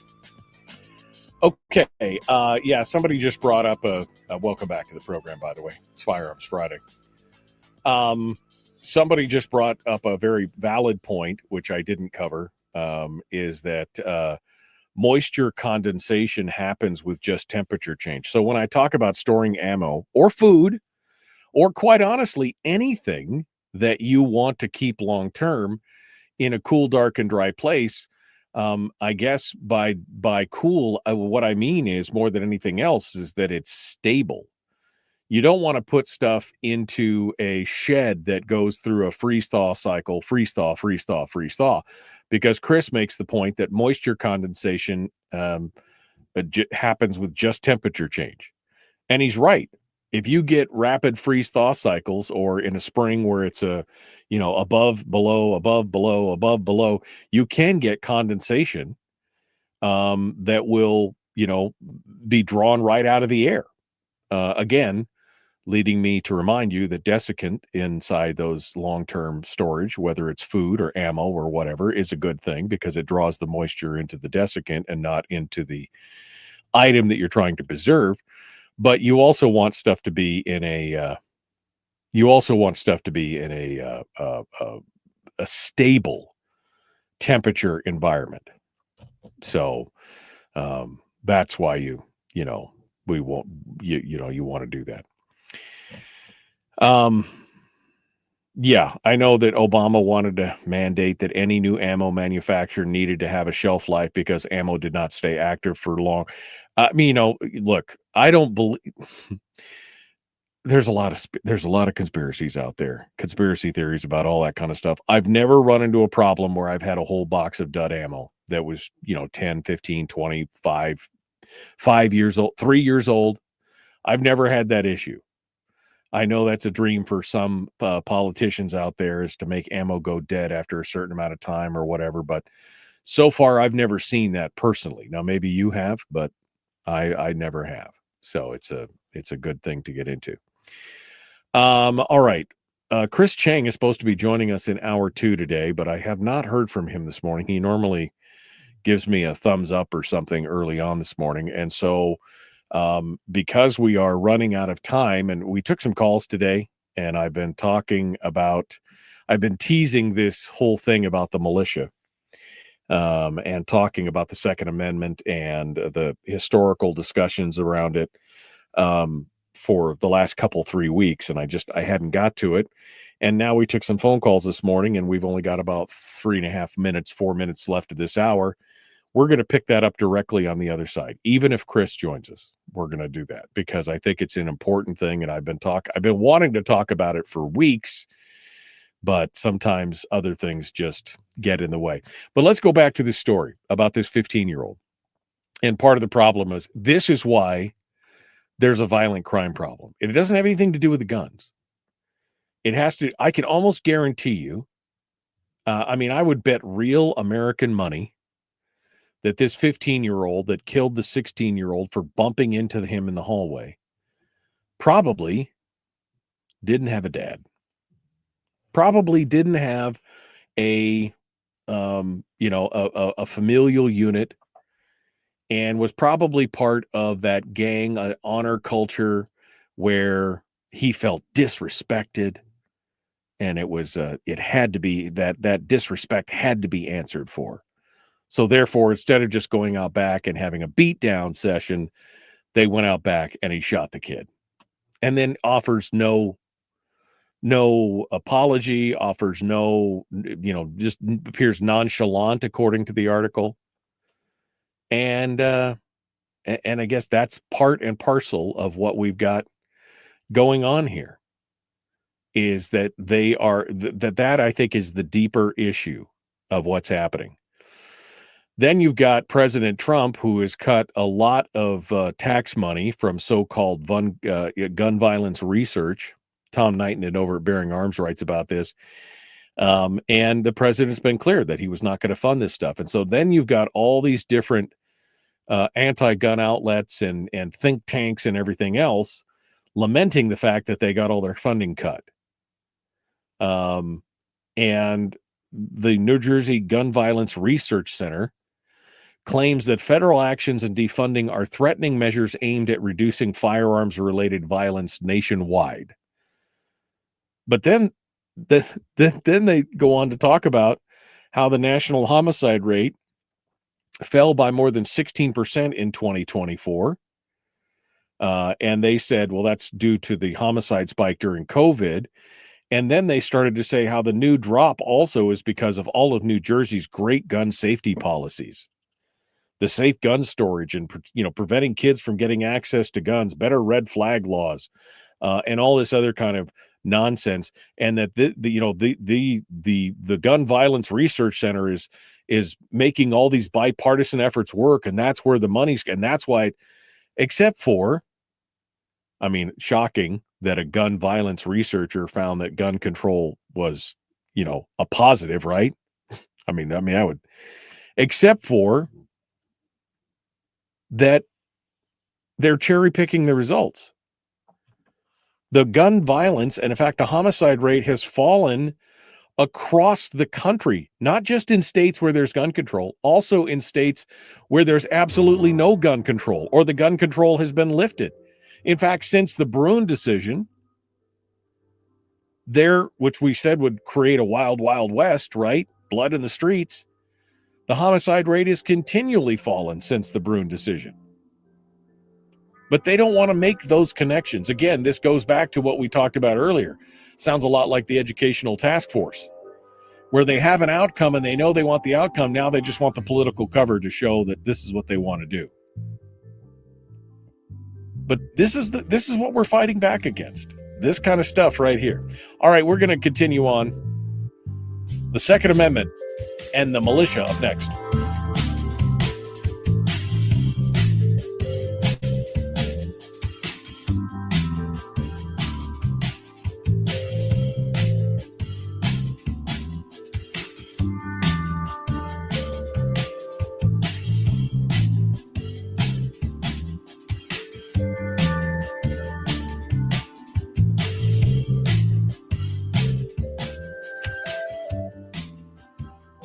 Okay, somebody just brought up welcome back to the program, by the way. It's Firearms Friday. Somebody just brought up a very valid point, which I didn't cover, is that moisture condensation happens with just temperature change. So when I talk about storing ammo or food, or quite honestly, anything that you want to keep long term in a cool, dark, and dry place, I guess by cool, what I mean is, more than anything else, is that it's stable. You don't want to put stuff into a shed that goes through a freeze-thaw cycle, freeze-thaw, freeze-thaw, freeze-thaw, because Chris makes the point that moisture condensation happens with just temperature change. And he's right. If you get rapid freeze-thaw cycles, or in a spring where it's above, below, above, below, above, below, you can get condensation that will, be drawn right out of the air. Again, leading me to remind you that desiccant inside those long-term storage, whether it's food or ammo or whatever, is a good thing, because it draws the moisture into the desiccant and not into the item that you're trying to preserve. But you also want stuff to be in a a stable temperature environment. So that's why you want to do that. Yeah, I know that Obama wanted to mandate that any new ammo manufacturer needed to have a shelf life because ammo did not stay active for long. Look, I don't believe there's a lot of conspiracies out there, conspiracy theories about all that kind of stuff. I've never run into a problem where I've had a whole box of dud ammo that was, 10, 15, 25, 5 years old, 3 years old. I've never had that issue. I know that's a dream for some politicians out there, is to make ammo go dead after a certain amount of time or whatever. But so far, I've never seen that personally. Now, maybe you have, but I never have. So it's a good thing to get into. All right. Chris Cheng is supposed to be joining us in hour 2 today, but I have not heard from him this morning. He normally gives me a thumbs up or something early on this morning. And so because we are running out of time, and we took some calls today, and I've been teasing this whole thing about the militia, and talking about the Second Amendment and the historical discussions around it for the last 3 weeks. And I hadn't got to it. And now we took some phone calls this morning, and we've only got about 4 minutes left of this hour. We're going to pick that up directly on the other side. Even if Chris joins us, we're going to do that, because I think it's an important thing. And I've been wanting to talk about it for weeks, but sometimes other things just get in the way. But let's go back to this story about this 15-year-old. And part of the problem is, this is why there's a violent crime problem. It doesn't have anything to do with the guns. It has to, I can almost guarantee you, I would bet real American money that this 15-year-old that killed the 16-year-old for bumping into him in the hallway probably didn't have a dad. Probably didn't have a familial unit and was probably part of that gang honor culture where he felt disrespected, and it had to be that disrespect had to be answered for. So therefore, instead of just going out back and having a beatdown session, they went out back and he shot the kid, and then offers no apology, offers no, just appears nonchalant according to the article. And I guess that's part and parcel of what we've got going on here, is that they are that I think is the deeper issue of what's happening. Then you've got President Trump, who has cut a lot of tax money from so-called gun violence research. Tom Knighton over at Bearing Arms writes about this. And the president's been clear that he was not going to fund this stuff. And so then you've got all these different anti-gun outlets and think tanks and everything else lamenting the fact that they got all their funding cut. And the New Jersey Gun Violence Research Center claims that federal actions and defunding are threatening measures aimed at reducing firearms-related violence nationwide. But then they go on to talk about how the national homicide rate fell by more than 16% in 2024. And they said, well, that's due to the homicide spike during COVID. And then they started to say how the new drop also is because of all of New Jersey's great gun safety policies. The safe gun storage and, preventing kids from getting access to guns, better red flag laws, and all this other kind of nonsense. And that the Gun Violence Research Center is making all these bipartisan efforts work, and that's where the money's, and that's why, except for, shocking that a gun violence researcher found that gun control was, a positive, right? I would, except for that they're cherry picking the results. The gun violence, and in fact, the homicide rate has fallen across the country, not just in states where there's gun control, also in states where there's absolutely no gun control or the gun control has been lifted. In fact, since the Bruen decision, which we said would create a wild, wild west, right? Blood in the streets. The homicide rate has continually fallen since the Bruen decision. But they don't want to make those connections. Again, this goes back to what we talked about earlier. Sounds a lot like the educational task force, where they have an outcome and they know they want the outcome. Now they just want the political cover to show that this is what they want to do. But this is what we're fighting back against. This kind of stuff right here. All right, we're going to continue on. The Second Amendment and the militia up next.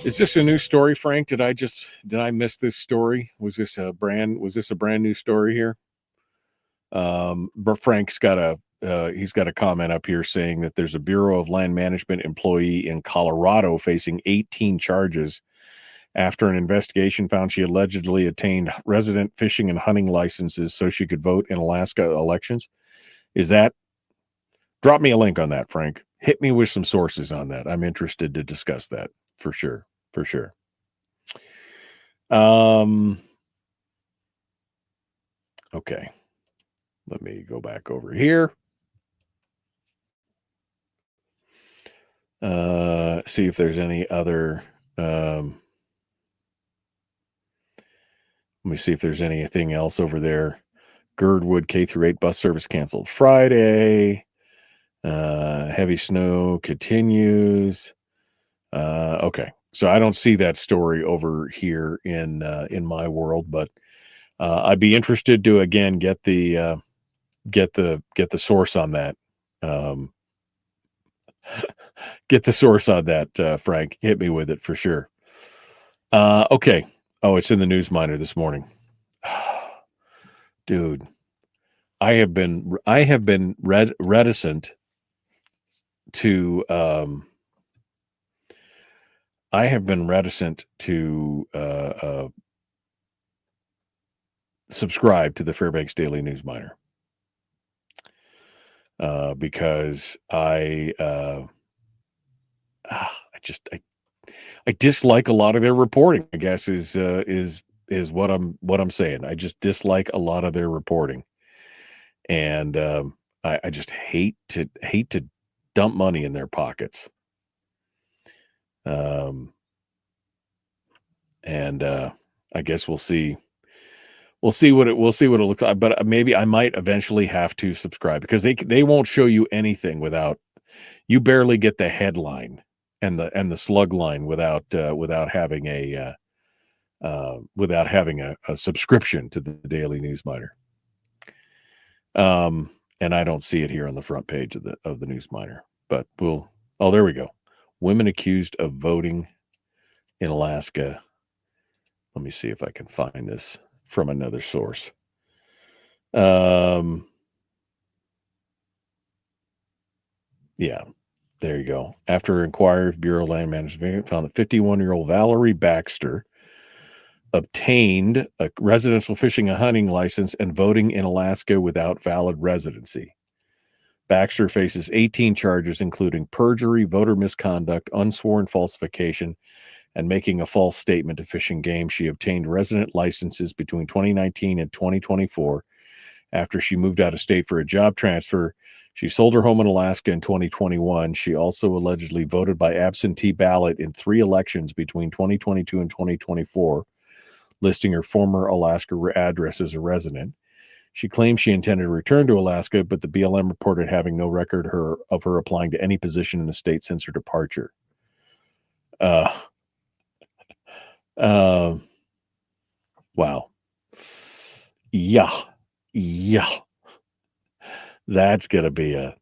Is this a new story, Frank? Did I miss this story? Was this a brand new story here? But Frank's got he's got a comment up here saying that there's a Bureau of Land Management employee in Colorado facing 18 charges after an investigation found she allegedly obtained resident fishing and hunting licenses so she could vote in Alaska elections. Drop me a link on that, Frank. Hit me with some sources on that. I'm interested to discuss that for sure. For sure. Okay. Let me go back over here. See if there's any other. Let me see if there's anything else over there. Girdwood K-8 bus service canceled Friday. Heavy snow continues. Okay. So I don't see that story over here in my world, but I'd be interested to again get the source on that. Get the source on that, Frank. Hit me with it for sure. Okay. Oh, it's in the Newsminer this morning. Dude, I have been reticent to subscribe to the Fairbanks Daily Newsminer because I dislike a lot of their reporting. I guess is what I'm saying. I just dislike a lot of their reporting, and I just hate to dump money in their pockets. And I guess we'll see what it looks like. But maybe I might eventually have to subscribe because they won't show you anything without, you barely get the headline and the slug line without having a subscription to the Daily Newsminer. And I don't see it here on the front page of the Newsminer, but there we go. Women accused of voting in Alaska. Let me see if I can find this from another source. Yeah, there you go. After inquiry, Bureau of Land Management found that 51-year-old Valerie Baxter obtained a residential fishing and hunting license and voting in Alaska without valid residency. Baxter faces 18 charges, including perjury, voter misconduct, unsworn falsification, and making a false statement to Fish and Game. She obtained resident licenses between 2019 and 2024 after she moved out of state for a job transfer. She sold her home in Alaska in 2021. She also allegedly voted by absentee ballot in 3 elections between 2022 and 2024, listing her former Alaska address as a resident. She claims she intended to return to Alaska, but the BLM reported having no record of her applying to any position in the state since her departure. Wow. Yeah. That's gonna be it.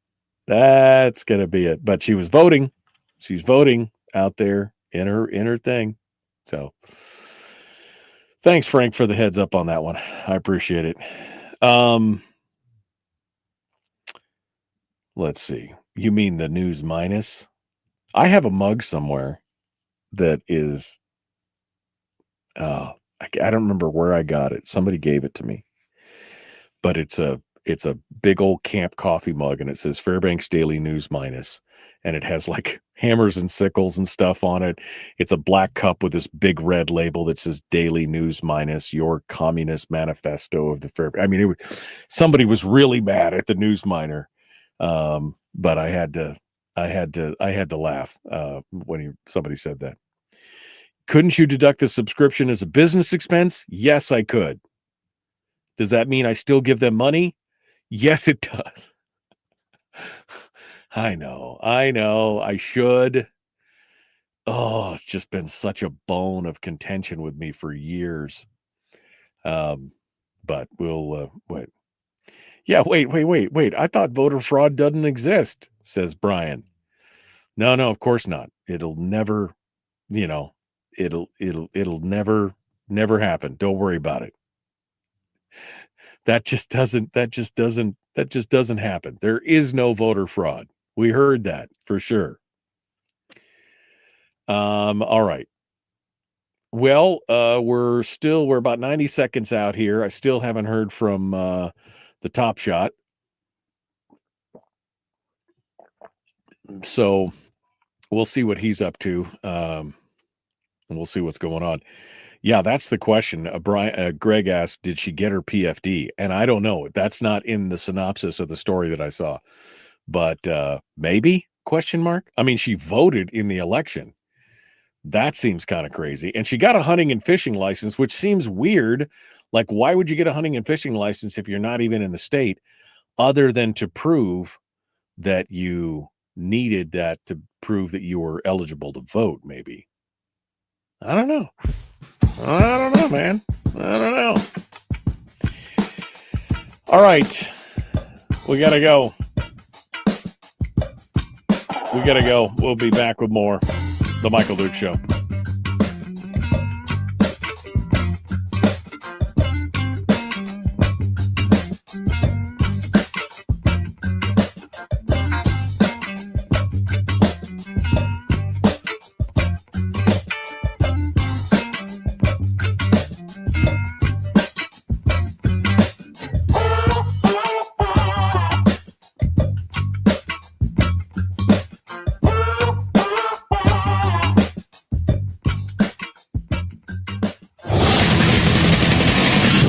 But she was voting. She's voting out there in her thing. So thanks, Frank, for the heads up on that one. I appreciate it. Let's see. You mean the News Minus? I have a mug somewhere that is I don't remember where I got it. Somebody gave it to me. But it's a big old camp coffee mug, and it says Fairbanks Daily News Minus, and it has like hammers and sickles and stuff on it. It's a black cup with this big red label that says Daily News Minus, your communist manifesto of the Fairbanks. I mean, somebody was really mad at the Newsminer, but I had to laugh when somebody said that. Couldn't you deduct the subscription as a business expense? Yes, I could. Does that mean I still give them money? Yes, it does. I know. I should. Oh, it's just been such a bone of contention with me for years. But we'll wait. Yeah, wait. I thought voter fraud doesn't exist, says Brian. No, of course not. It'll never, it'll never happen. Don't worry about it. That just doesn't happen. There is no voter fraud. We heard that for sure. All right. Well, we're about 90 seconds out here. I still haven't heard from the Top Shot. So we'll see what he's up to. And we'll see what's going on. Yeah, that's the question. Greg asked, did she get her PFD? And I don't know. That's not in the synopsis of the story that I saw. But maybe? ? I mean, she voted in the election. That seems kind of crazy. And she got a hunting and fishing license, which seems weird. Like, why would you get a hunting and fishing license if you're not even in the state, other than to prove that you needed that to prove that you were eligible to vote, maybe? I don't know. Man. I don't know. All right. We got to go. We got to go. We'll be back with more. The Michael Duke Show.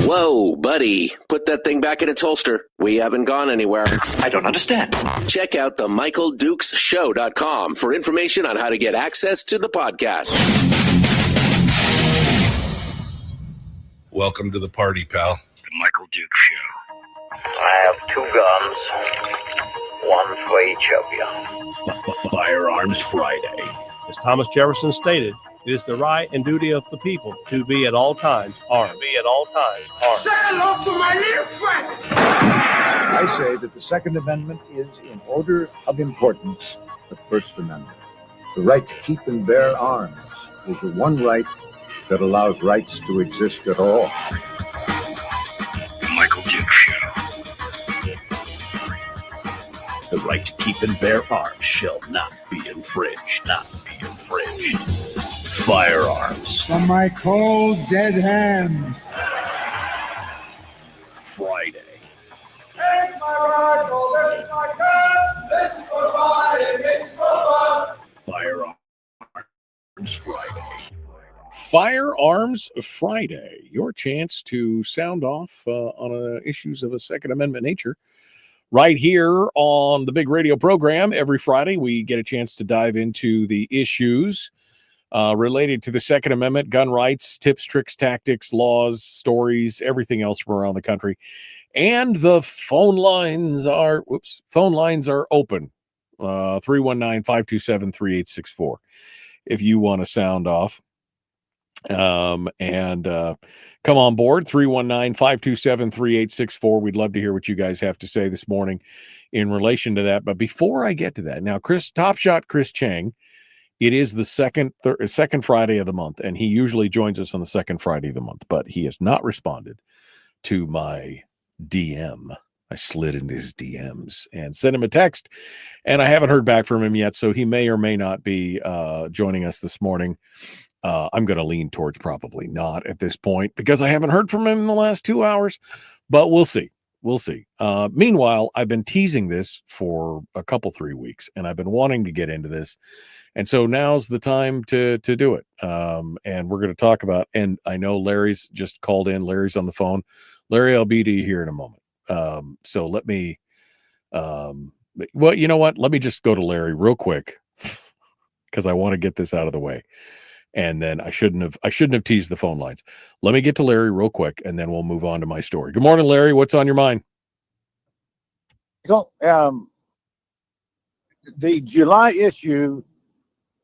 Whoa, buddy. Put that thing back in its holster. We haven't gone anywhere. I don't understand. Check out the MichaelDukesShow.com for information on how to get access to the podcast. Welcome to the party, pal. The Michael Duke Show. I have 2 guns, one for each of you. Firearms Friday. As Thomas Jefferson stated, it is the right and duty of the people to be at all times armed. Say hello to my little friend. I say that the Second Amendment is, in order of importance, the First Amendment. The right to keep and bear arms is the one right that allows rights to exist at all. The Michael Duke Show. The right to keep and bear arms shall not be infringed. Not be infringed. Firearms. From my cold, dead hands. Friday. Take my rifle, this is my gun. This is for fighting, this is for fun. Firearms Friday. Firearms Friday. Your chance to sound off on issues of a Second Amendment nature. Right here on the big radio program, every Friday, we get a chance to dive into the issues related to the Second Amendment, gun rights, tips, tricks, tactics, laws, stories, everything else from around the country. And the phone lines are open. 319-527-3864 if you want to sound off. Come on board, 319-527-3864. We'd love to hear what you guys have to say this morning in relation to that. But before I get to that, now, Top Shot Chris Cheng, it is the second Friday of the month, and he usually joins us on the second Friday of the month, but he has not responded to my DM. I slid into his DMs and sent him a text, and I haven't heard back from him yet, so he may or may not be joining us this morning. I'm going to lean towards probably not at this point because I haven't heard from him in the last 2 hours, but we'll see. We'll see. Meanwhile, I've been teasing this for a couple, 3 weeks, and I've been wanting to get into this. And so now's the time to do it. And we're going to talk about, and I know Larry's just called in. Larry's on the phone. Larry, I'll be to you here in a moment. So let me, well, you know what? Let me just go to Larry real quick because I want to get this out of the way. And then I shouldn't have teased the phone lines. Let me get to Larry real quick, and then we'll move on to my story. Good morning, Larry. What's on your mind? So, the July issue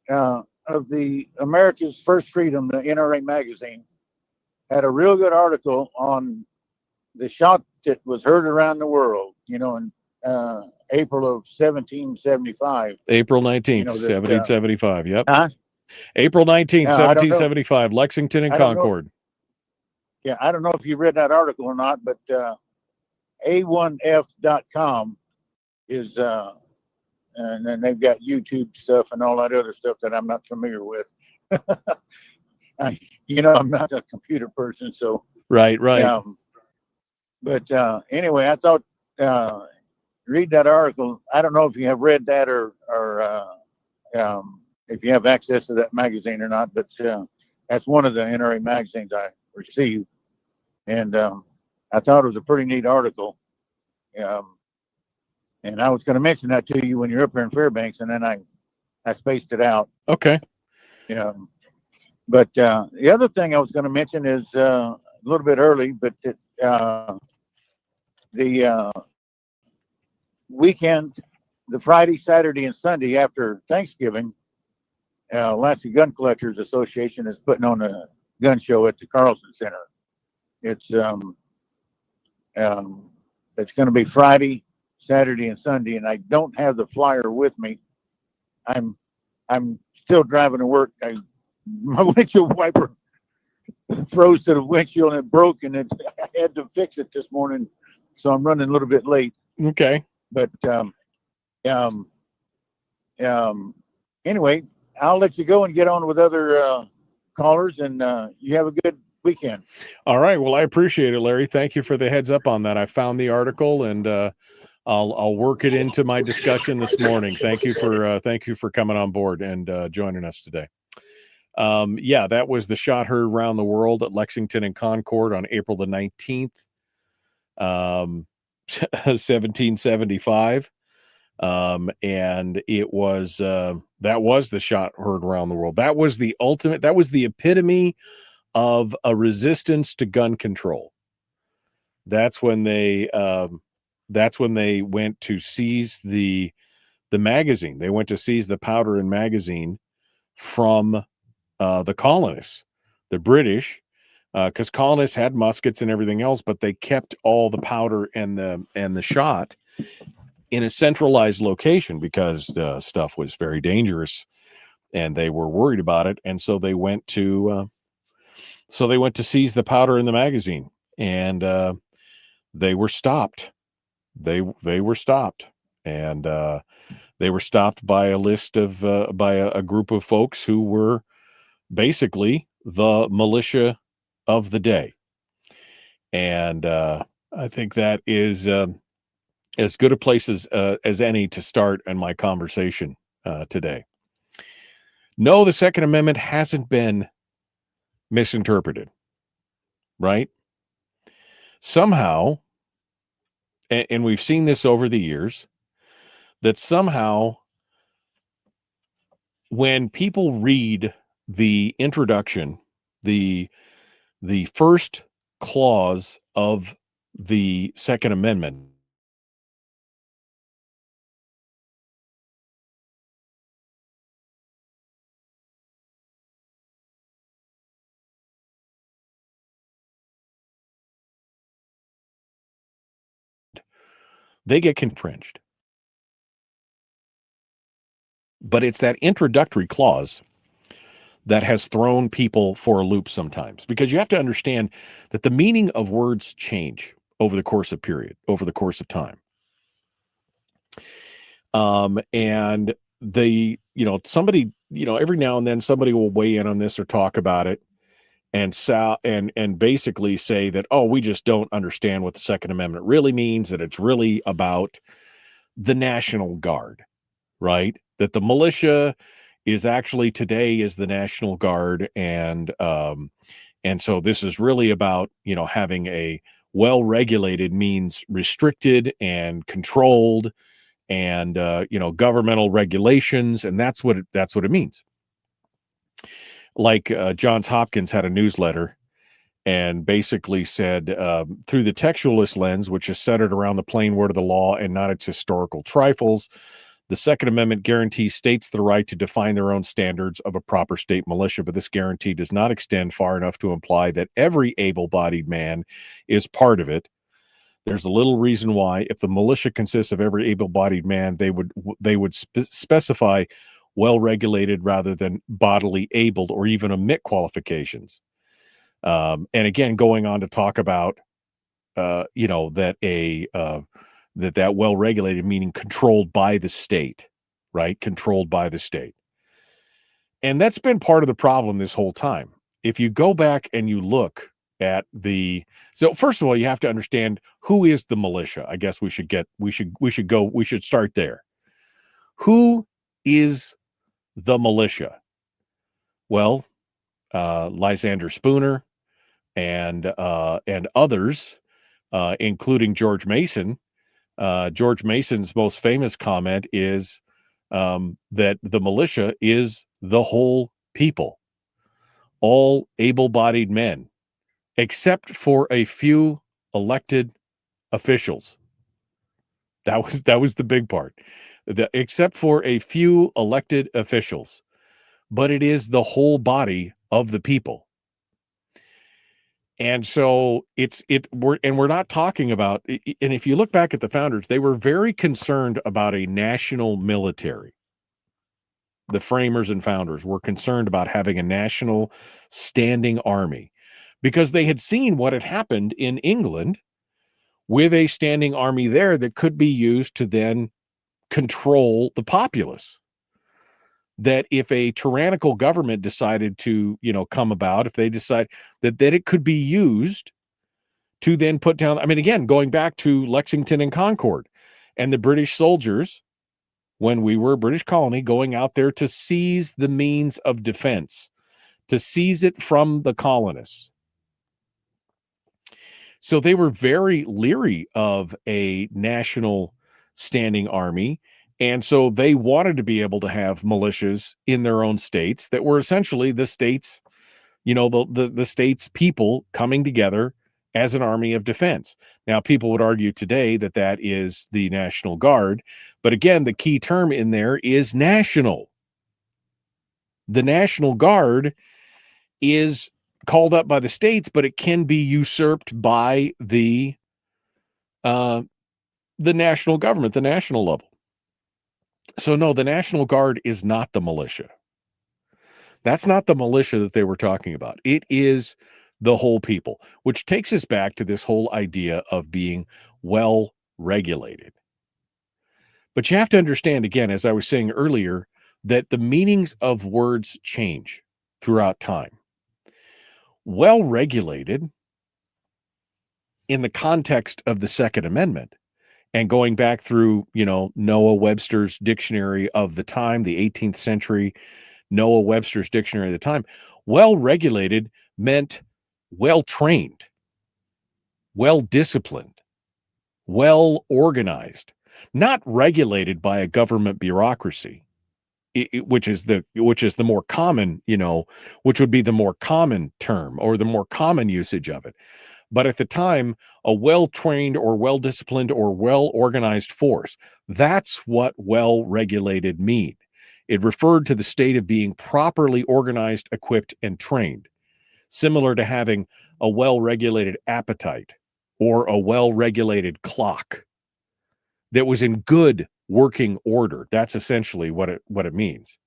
of the America's First Freedom, the NRA magazine, had a real good article on the shot that was heard around the world, in April of 1775. April 19th, 1775. Yep. Huh? April 19th, 1775, Lexington and Concord. Yeah, I don't know if you read that article or not, but A1F.com is, and then they've got YouTube stuff and all that other stuff that I'm not familiar with. I'm not a computer person, so. Right. But anyway, I thought, read that article. I don't know if you have read that or if you have access to that magazine or not, but that's one of the NRA magazines I received. And I thought it was a pretty neat article. And I was going to mention that to you when you're up here in Fairbanks, and then I spaced it out. Okay. Yeah. But the other thing I was going to mention is a little bit early, but the weekend, the Friday, Saturday, and Sunday after Thanksgiving, Alaska Gun Collectors Association is putting on a gun show at the Carlson Center. It's going to be Friday, Saturday, and Sunday, and I don't have the flyer with me, I'm still driving to work. My windshield wiper froze to the windshield and it broke, and I had to fix it this morning, so I'm running a little bit late. Okay. But anyway, I'll let you go and get on with other callers, and you have a good weekend. All right. Well, I appreciate it, Larry. Thank you for the heads up on that. I found the article, and I'll work it into my discussion this morning. Thank you for coming on board and joining us today. Yeah, that was the shot heard around the world at Lexington and Concord on April the 19th, 1775. And it was that was the shot heard around the world. That was the ultimate, that was the epitome of a resistance to gun control. That's when they went to seize the magazine. They went to seize the powder and magazine from the colonists, the British, because colonists had muskets and everything else, but they kept all the powder and the shot in a centralized location because the stuff was very dangerous and they were worried about it. And so they went to seize the powder in the magazine, and they were stopped. They were stopped, and they were stopped by a list of by a group of folks who were basically the militia of the day. And I think that is as good a place as any to start in my conversation today. No, the Second Amendment hasn't been misinterpreted, right? Somehow, and we've seen this over the years, that somehow when people read the introduction, the first clause of the Second Amendment, they get infringed. But it's that introductory clause that has thrown people for a loop sometimes, because you have to understand that the meaning of words change over the course of time. And somebody, every now and then somebody will weigh in on this or talk about it and basically say that, oh, we just don't understand what the Second Amendment really means, that it's really about the National Guard, right? That the militia is actually today is the National Guard. And so this is really about, having a well-regulated means restricted and controlled and, governmental regulations. And that's what it means. Like Johns Hopkins had a newsletter and basically said, through the textualist lens, which is centered around the plain word of the law and not its historical trifles, the Second Amendment guarantees states the right to define their own standards of a proper state militia, but this guarantee does not extend far enough to imply that every able-bodied man is part of it. There's a little reason why, if the militia consists of every able-bodied man, they would specify well-regulated rather than bodily abled, or even omit qualifications. And again, going on to talk about, that well-regulated meaning controlled by the state, right? Controlled by the state. And that's been part of the problem this whole time. If you go back and you look at so first of all, you have to understand who is the militia. I guess we should start there. Who is the militia? Well, Lysander Spooner and others, including George Mason. George Mason's most famous comment is that the militia is the whole people, all able-bodied men, except for a few elected officials. That was the big part. Except for a few elected officials, but it is the whole body of the people. And so we're not talking about, and if you look back at the founders, they were very concerned about a national military. the framers and founders were concerned about having a national standing army because they had seen what had happened in England with a standing army there that could be used to then control the populace. That if a tyrannical government decided to, come about, if they decide that it could be used to then put down, I mean, again, going back to Lexington and Concord and the British soldiers, when we were a British colony, going out there to seize the means of defense, to seize it from the colonists. So they were very leery of a national standing army. And so they wanted to be able to have militias in their own states that were essentially the states, the states' people coming together as an army of defense. Now, people would argue today that that is the National Guard. But again, the key term in there is national. The National Guard is called up by the states, but it can be usurped by the national government, the national level. So no, the National Guard is not the militia. That's not the militia that they were talking about. It is the whole people, which takes us back to this whole idea of being well regulated. But you have to understand, again, as I was saying earlier, that the meanings of words change throughout time. Well regulated in the context of the Second Amendment, and going back through, Noah Webster's dictionary of the time, the 18th century, Noah Webster's dictionary of the time, well-regulated meant well-trained, well-disciplined, well-organized, not regulated by a government bureaucracy, which is the more common, which would be the more common term or the more common usage of it. But at the time, a well-trained or well-disciplined or well-organized force, that's what well-regulated mean. It referred to the state of being properly organized, equipped, and trained, similar to having a well-regulated appetite or a well-regulated clock that was in good working order. That's essentially what it means.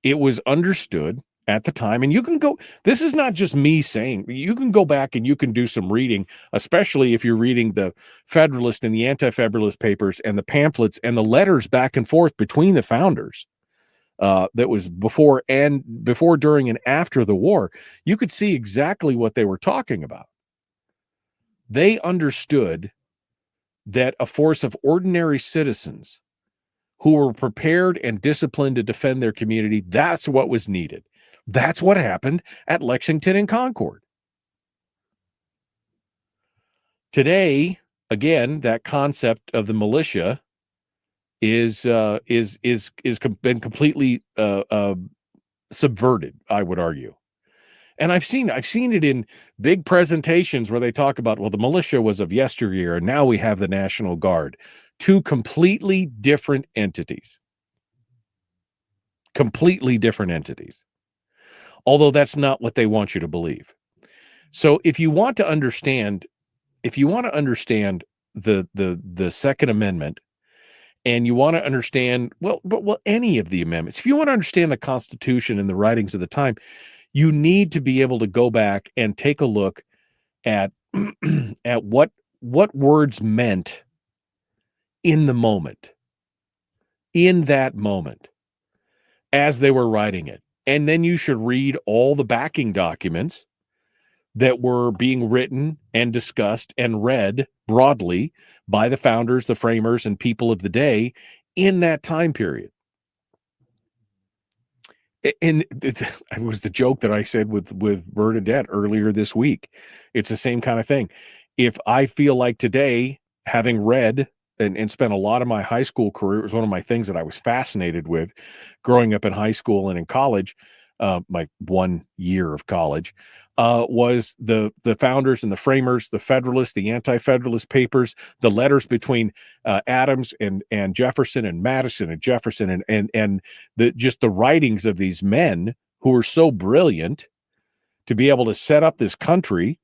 It was understood at the time, and you can go, this is not just me saying, you can go back and you can do some reading, especially if you're reading the Federalist and the Anti-Federalist papers and the pamphlets and the letters back and forth between the founders that was before, during, and after the war. You could see exactly what they were talking about. They understood that a force of ordinary citizens who were prepared and disciplined to defend their community, that's what was needed. That's what happened at Lexington and Concord. Today, again, that concept of the militia is been completely subverted, I would argue. And I've seen it in big presentations where they talk about, well, the militia was of yesteryear and now we have the National Guard. Two completely different entities. Completely different entities. Although that's not what they want you to believe. So if you want to understand the Second Amendment, and you want to understand, any of the amendments, if you want to understand the Constitution and the writings of the time, you need to be able to go back and take a look at at what words meant in the moment, in that moment, as they were writing it. And then you should read all the backing documents that were being written and discussed and read broadly by the founders, the framers, and people of the day in that time period. And it was the joke that I said with Bernadette earlier this week. It's the same kind of thing. If I feel like today, having read and spent a lot of my high school career, it was one of my things that I was fascinated with growing up in high school and in college, my 1 year of college, was the founders and the framers, the Federalists, the Anti-Federalist papers, the letters between Adams and Jefferson and Madison and Jefferson and the writings of these men who were so brilliant to be able to set up this country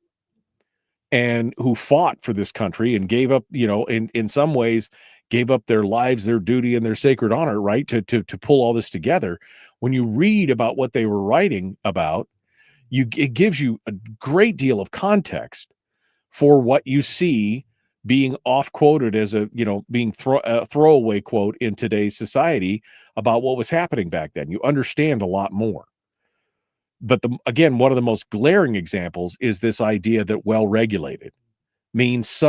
and who fought for this country and gave up, in some ways gave up their lives, their duty, and their sacred honor, right, to pull all this together. When you read about what they were writing about, it gives you a great deal of context for what you see being off quoted as a, being a throwaway quote in today's society about what was happening back then. You understand a lot more. But again, one of the most glaring examples is this idea that well-regulated means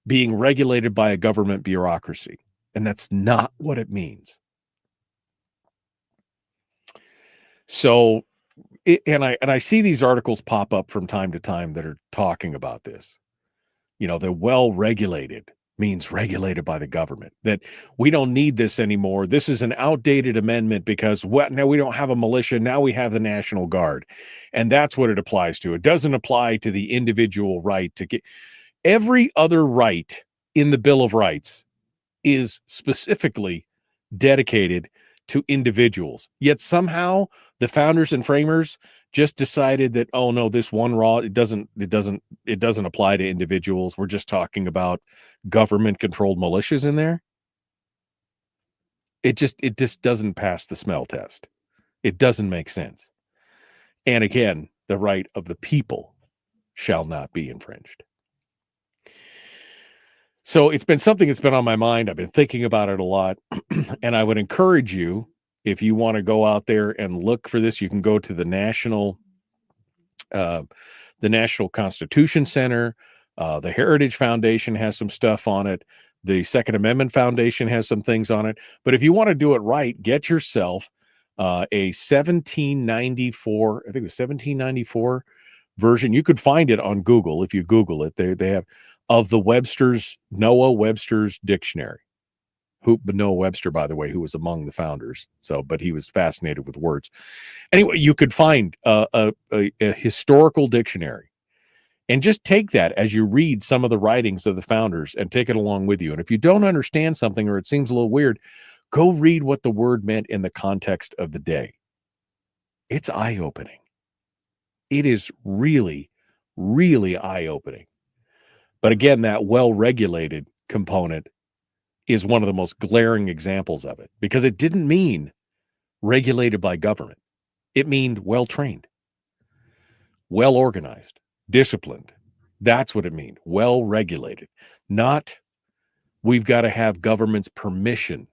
being regulated by a government bureaucracy. And that's not what it means. So, and I see these articles pop up from time to time that are talking about this. The well-regulated means regulated by the government, that we don't need this anymore. This is an outdated amendment because now we don't have a militia. Now we have the National Guard. And that's what it applies to. It doesn't apply to the individual right to get. Every other right in the Bill of Rights is specifically dedicated to individuals. Yet somehow the founders and framers just decided that, oh no, this one law, it doesn't apply to individuals. We're just talking about government controlled militias in there. It just doesn't pass the smell test. It doesn't make sense. And again, the right of the people shall not be infringed. So it's been something that's been on my mind. I've been thinking about it a lot. And I would encourage you, if you want to go out there and look for this, you can go to the National Constitution Center. The Heritage Foundation has some stuff on it. The Second Amendment Foundation has some things on it. But if you want to do it right, get yourself a 1794, I think it was 1794 version. You could find it on Google. If you Google it, they have of the Noah Webster's dictionary. Noah Webster, by the way, who was among the founders. But he was fascinated with words. Anyway, you could find a historical dictionary and just take that as you read some of the writings of the founders and take it along with you. And if you don't understand something or it seems a little weird, go read what the word meant in the context of the day. It's eye-opening. It is really, really eye-opening. But again, that well-regulated component is one of the most glaring examples of it, because it didn't mean regulated by government. It meant well-trained, well-organized, disciplined. That's what it means. Well-regulated. Not we've got to have government's permission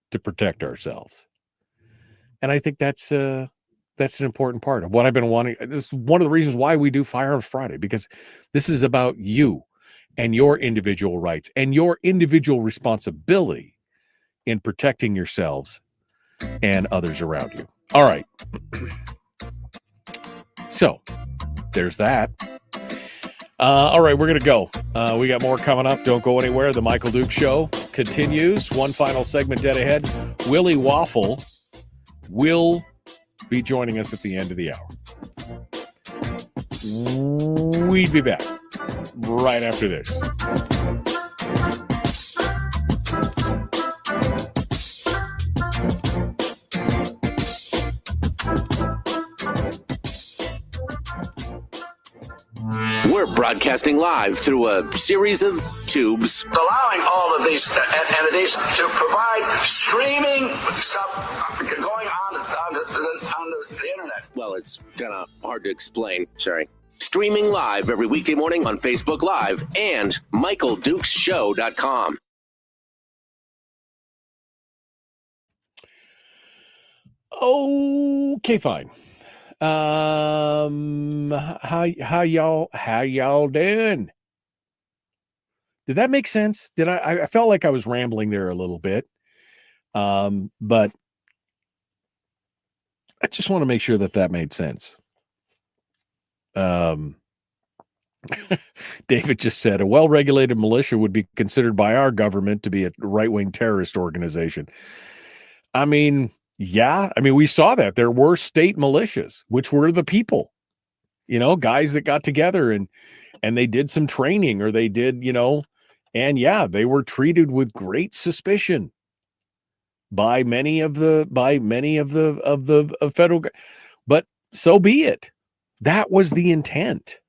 to protect ourselves. And I think that's an important part of what I've been wanting. This is one of the reasons why we do Firearms Friday, because this is about you and your individual rights and your individual responsibility in protecting yourselves and others around you. All right. So there's that. All right, we're going to go. We got more coming up. Don't go anywhere. The Michael Duke Show continues. One final segment dead ahead. Willie Waffle will be joining us at the end of the hour. We'd be back right after this. We're broadcasting live through a series of tubes. Allowing all of these entities to provide streaming stuff going on the internet. Well, it's kind of hard to explain. Sorry. Streaming live every weekday morning on Facebook Live and MichaelDukesShow.com. Okay, fine. How y'all doing? Did that make sense? I felt like I was rambling there a little bit. But I just want to make sure that made sense. David just said a well-regulated militia would be considered by our government to be a right-wing terrorist organization. I mean, yeah. I mean, we saw that there were state militias, which were the people, guys that got together and they did some training, or they did, and yeah, they were treated with great suspicion by many of the federal, but so be it. That was the intent.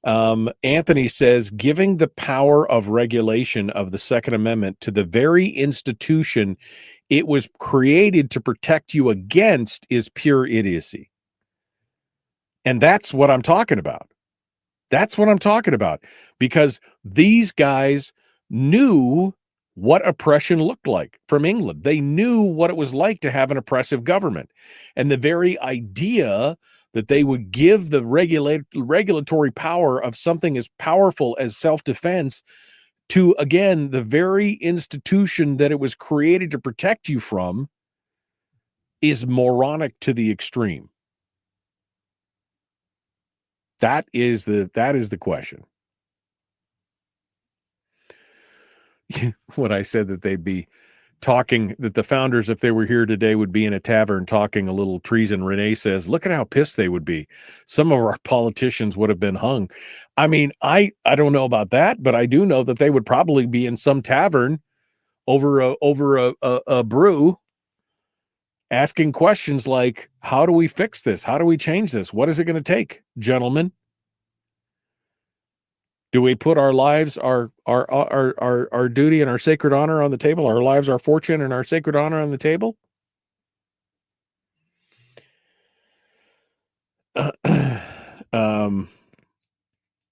Anthony says, giving the power of regulation of the Second Amendment to the very institution it was created to protect you against is pure idiocy. And that's what I'm talking about. That's what I'm talking about. Because these guys knew what oppression looked like from England. They knew what it was like to have an oppressive government. And the very idea that they would give the regulatory power of something as powerful as self-defense to, again, the very institution that it was created to protect you from is moronic to the extreme. That is the question. What I said, that they'd be talking, that the founders, if they were here today, would be in a tavern talking a little treason. Renee says, look at how pissed they would be. Some of our politicians would have been hung. I mean, I don't know about that, but I do know that they would probably be in some tavern over a brew asking questions like, how do we fix this? How do we change this? What is it going to take, gentlemen? Do we put our lives, our duty and our sacred honor on the table? Our lives, our fortune, and our sacred honor on the table?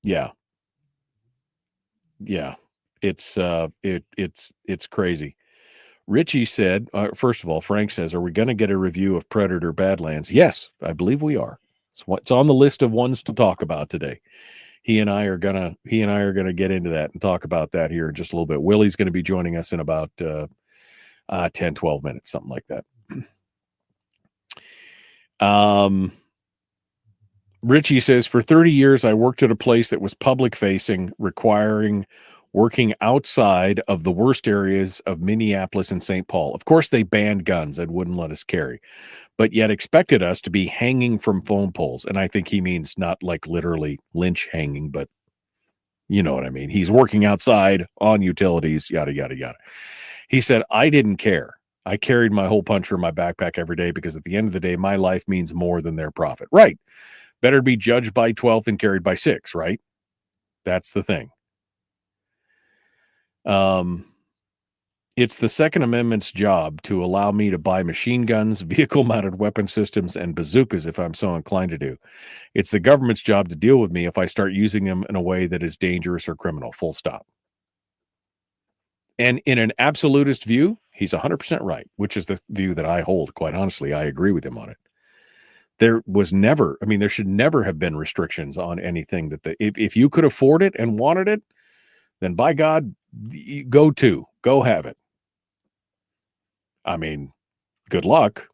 Yeah. It's crazy. Richie said, first of all, Frank says, are we going to get a review of Predator Badlands? Yes, I believe we are. It's on the list of ones to talk about today. He and I are gonna get into that and talk about that here in just a little bit. Willie's going to be joining us in about 10, 12 minutes, something like that. Richie says, for 30 years, I worked at a place that was public facing, requiring working outside of the worst areas of Minneapolis and St. Paul. Of course, they banned guns and wouldn't let us carry, but yet expected us to be hanging from phone poles. And I think he means not like literally lynch hanging, but you know what I mean? He's working outside on utilities, yada, yada, yada. He said, I didn't care. I carried my hole puncher in my backpack every day because at the end of the day, my life means more than their profit. Right. Better be judged by 12 than carried by 6, right? That's the thing. It's the Second Amendment's job to allow me to buy machine guns, vehicle-mounted weapon systems, and bazookas if I'm so inclined to do. It's the government's job to deal with me if I start using them in a way that is dangerous or criminal, full stop. And in an absolutist view, he's 100% right, which is the view that I hold. Quite honestly, I agree with him on it. There was never, I mean, there should never have been restrictions on anything that if you could afford it and wanted it, then by God, go have it. I mean, good luck.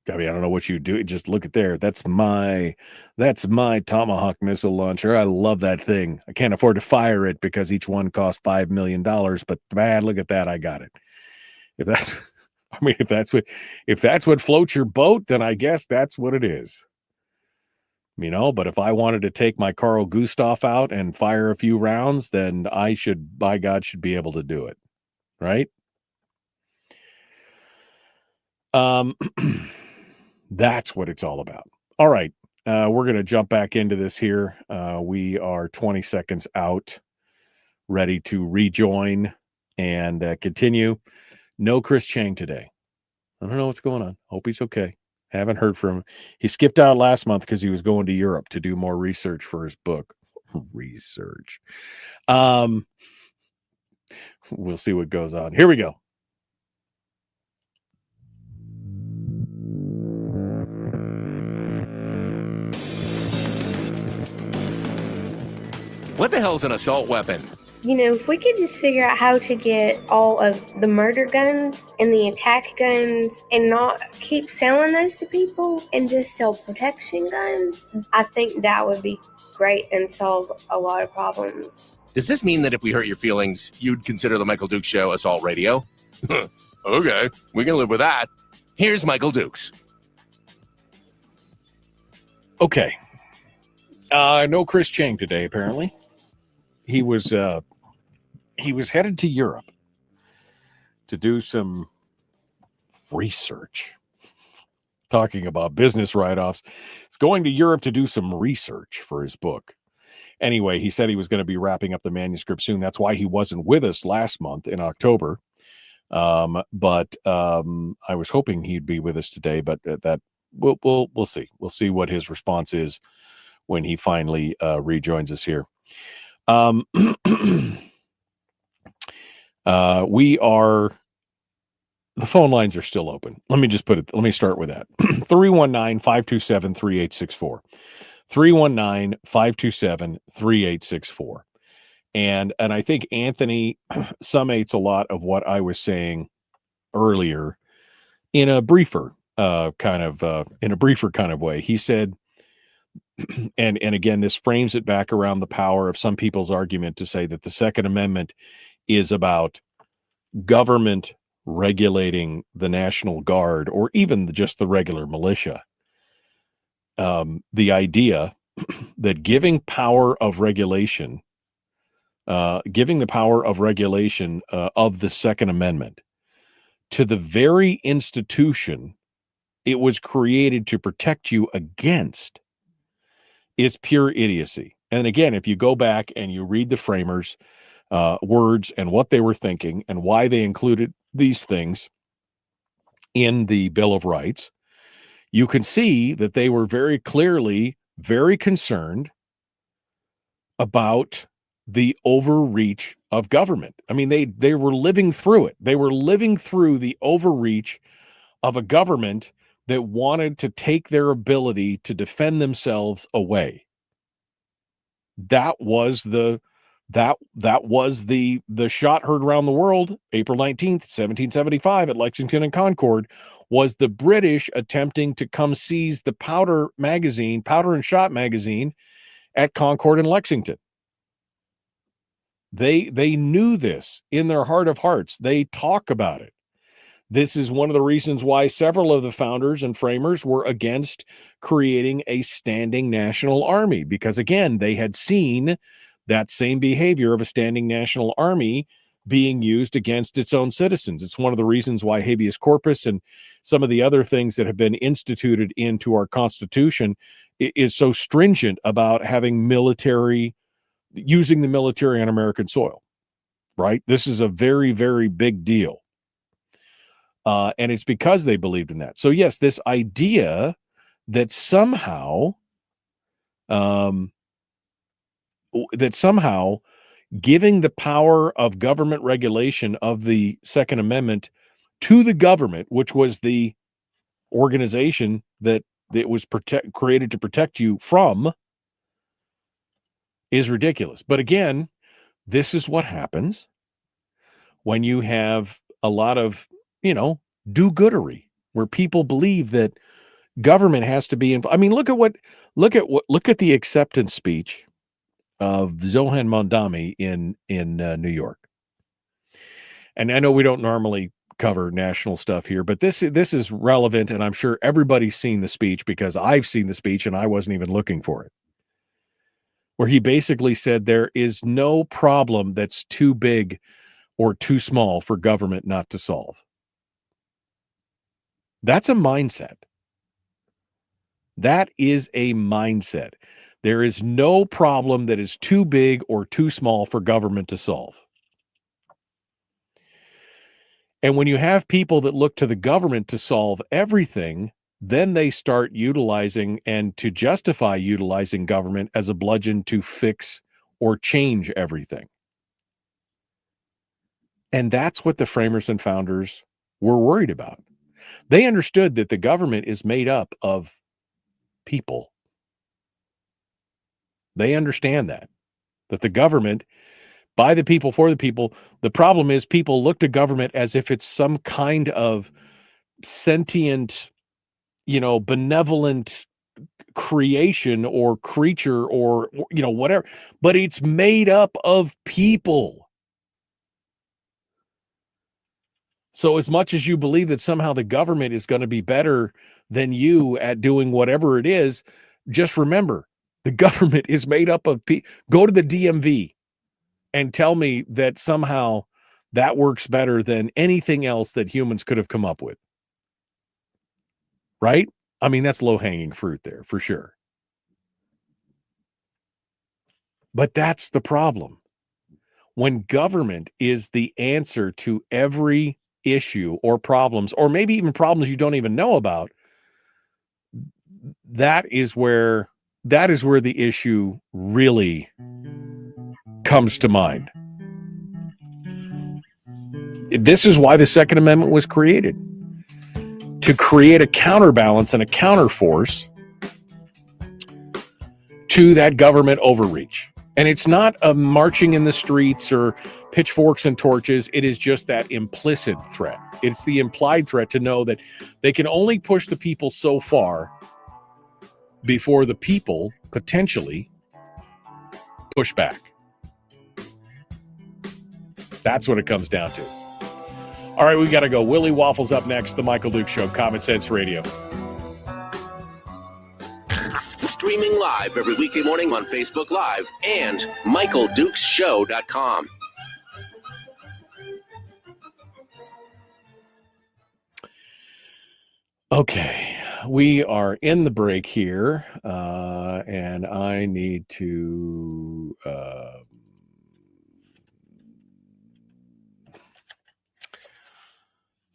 I mean, I don't know what you do. Just look at there. That's my Tomahawk missile launcher. I love that thing. I can't afford to fire it because each one costs $5 million, but man, look at that. I got it. If that's what floats your boat, then I guess that's what it is. You know, but if I wanted to take my Carl Gustav out and fire a few rounds, then I should, by God, should be able to do it. Right? That's what it's all about. All right. We're going to jump back into this here. We are 20 seconds out, ready to rejoin and continue. No Chris Cheng today. I don't know what's going on. Hope he's okay. Haven't heard from him. He skipped out last month because he was going to Europe to do more research for his book. Research. We'll see what goes on. Here we go. What the hell's an assault weapon? You know, if we could just figure out how to get all of the murder guns and the attack guns and not keep selling those to people and just sell protection guns, I think that would be great and solve a lot of problems. Does this mean that if we hurt your feelings, you'd consider the Michael Dukes Show assault radio? Okay, we can live with that. Here's Michael Dukes. Okay. No Chris Cheng today, apparently. He was headed to Europe to do some research. Talking about business write-offs. He's going to Europe to do some research for his book. anyway, he said he was going to be wrapping up the manuscript soon. That's why he wasn't with us last month in October. But I was hoping he'd be with us today, but that we'll see. We'll see what his response is when he finally rejoins us here. The phone lines are still open. Let me start with that. 319-527-3864. 319-527-3864. And I think Anthony summates a lot of what I was saying earlier in a briefer kind of way. He said, and again, this frames it back around the power of some people's argument to say that the Second Amendment is about government regulating the National Guard or even just the regular militia. The idea that giving the power of regulation of the Second Amendment to the very institution it was created to protect you against is pure idiocy. And again, if you go back and you read the framers' words and what they were thinking and why they included these things in the Bill of Rights, you can see that they were very clearly very concerned about the overreach of government. I mean, they were living through it. They were living through the overreach of a government that wanted to take their ability to defend themselves away. That was the shot heard around the world, April 19th, 1775 at Lexington and Concord, was the British attempting to come seize the powder and shot magazine at Concord and Lexington. They knew this in their heart of hearts. They talk about it. This is one of the reasons why several of the founders and framers were against creating a standing national army, because again, they had seen that same behavior of a standing national army being used against its own citizens. It's one of the reasons why habeas corpus and some of the other things that have been instituted into our Constitution is so stringent about having using the military on American soil, right? This is a very, very big deal. And it's because they believed in that. So yes, this idea that somehow giving the power of government regulation of the Second Amendment to the government, which was the organization that it was created to protect you from, is ridiculous. But again, this is what happens when you have a lot of, do-goodery, where people believe that government has to be I mean, look at the acceptance speech of Zohan Mondami in New York. And I know we don't normally cover national stuff here, but this is relevant, and I'm sure everybody's seen the speech because I've seen the speech and I wasn't even looking for it. Where he basically said there is no problem that's too big or too small for government not to solve. That's a mindset. That is a mindset. There is no problem that is too big or too small for government to solve. And when you have people that look to the government to solve everything, then they start utilizing and to justify utilizing government as a bludgeon to fix or change everything. And that's what the framers and founders were worried about. They understood that the government is made up of people. They understand that the government, by the people, for the people. The problem is people look to government as if it's some kind of sentient, benevolent creation or creature or, whatever, but it's made up of people. So as much as you believe that somehow the government is going to be better than you at doing whatever it is, just remember, the government is made up of people. Go to the DMV and tell me that somehow that works better than anything else that humans could have come up with. Right? I mean, that's low-hanging fruit there for sure. But that's the problem. When government is the answer to every issue or problems, or maybe even problems you don't even know about, that is where the issue really comes to mind. This is why the Second Amendment was created, to create a counterbalance and a counterforce to that government overreach. And it's not a marching in the streets or pitchforks and torches. It is just that implicit threat. It's the implied threat to know that they can only push the people so far before the people potentially push back. That's what it comes down to. All right, we got to go. Willie Waffle's up next. The Michael Duke Show, Common Sense Radio. Streaming live every weekday morning on Facebook Live and MichaelDukesShow.com. Okay, we are in the break here, and I need to...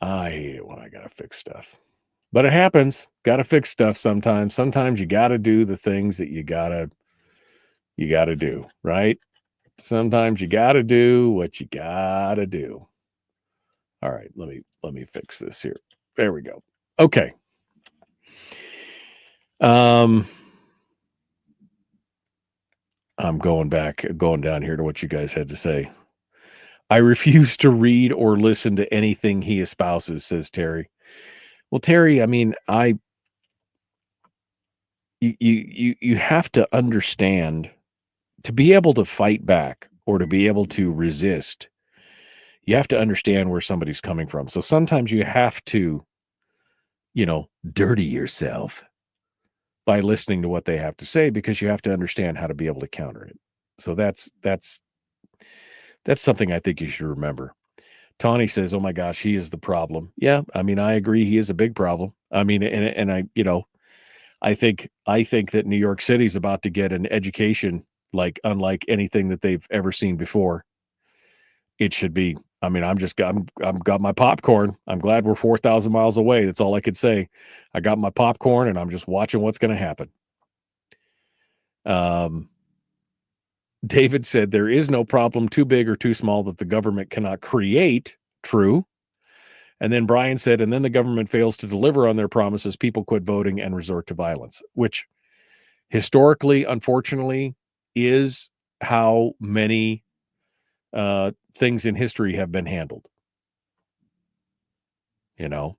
I hate it when I gotta fix stuff. But it happens. Gotta fix stuff sometimes. Sometimes you gotta do the things that you gotta do, right? Sometimes you gotta do what you gotta do. All right, let me fix this here. There we go. Okay. I'm going down here to what you guys had to say. I refuse to read or listen to anything he espouses, says Terry. Well, Terry, I mean, you have to understand, to be able to fight back or to be able to resist, you have to understand where somebody's coming from. So sometimes you have to, dirty yourself by listening to what they have to say, because you have to understand how to be able to counter it. So that's something I think you should remember. Tawny says, "Oh my gosh, he is the problem." Yeah, I mean, I agree. He is a big problem. I mean, and I think that New York City is about to get an education like unlike anything that they've ever seen before. It should be. I mean, I'm got my popcorn. I'm glad we're 4,000 miles away. That's all I could say. I got my popcorn and I'm just watching what's going to happen. David said, there is no problem too big or too small that the government cannot create. True. And then Brian said, and then the government fails to deliver on their promises. People quit voting and resort to violence, which historically, unfortunately, is how many things in history have been handled. The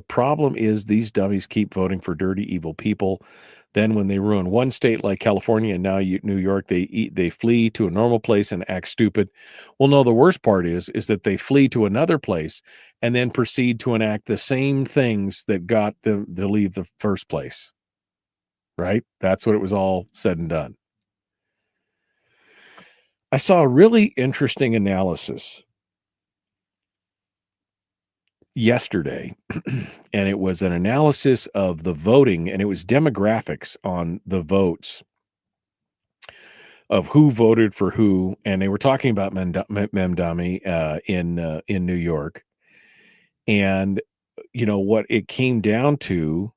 problem is these dummies keep voting for dirty, evil people. Then when they ruin one state like California and now New York, they flee to a normal place and act stupid. Well, no, the worst part is that they flee to another place and then proceed to enact the same things that got them to leave the first place. Right? That's what it was all said and done. I saw a really interesting analysis yesterday, and it was an analysis of the voting, and it was demographics on the votes of who voted for who, and they were talking about Mamdani in New York, and what it came down to,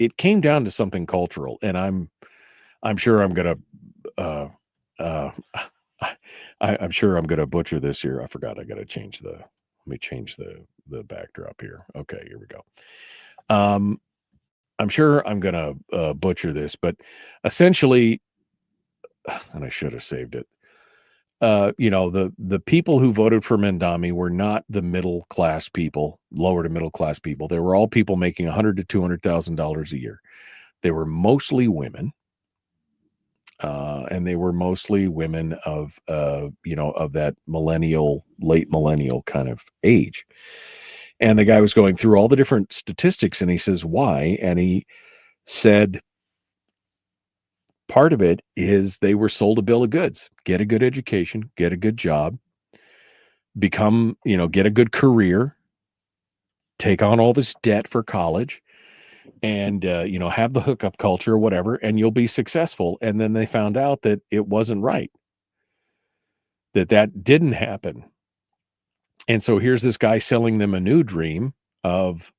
it came down to something cultural, and I'm sure I'm gonna I'm sure I'm gonna butcher this here. I forgot I gotta change let me change the backdrop here. Okay, here we go. I'm sure I'm gonna butcher this, but essentially, and I should have saved it. The people who voted for Mamdani were not the middle class people, lower to middle class people. They were all people making $100,000 to $200,000 a year. They were mostly women. And they were mostly women of that late millennial kind of age. And the guy was going through all the different statistics, and he says, why? And he said, part of it is they were sold a bill of goods: get a good education, get a good job, get a good career, take on all this debt for college and, have the hookup culture or whatever, and you'll be successful. And then they found out that it wasn't right, that didn't happen. And so here's this guy selling them a new dream of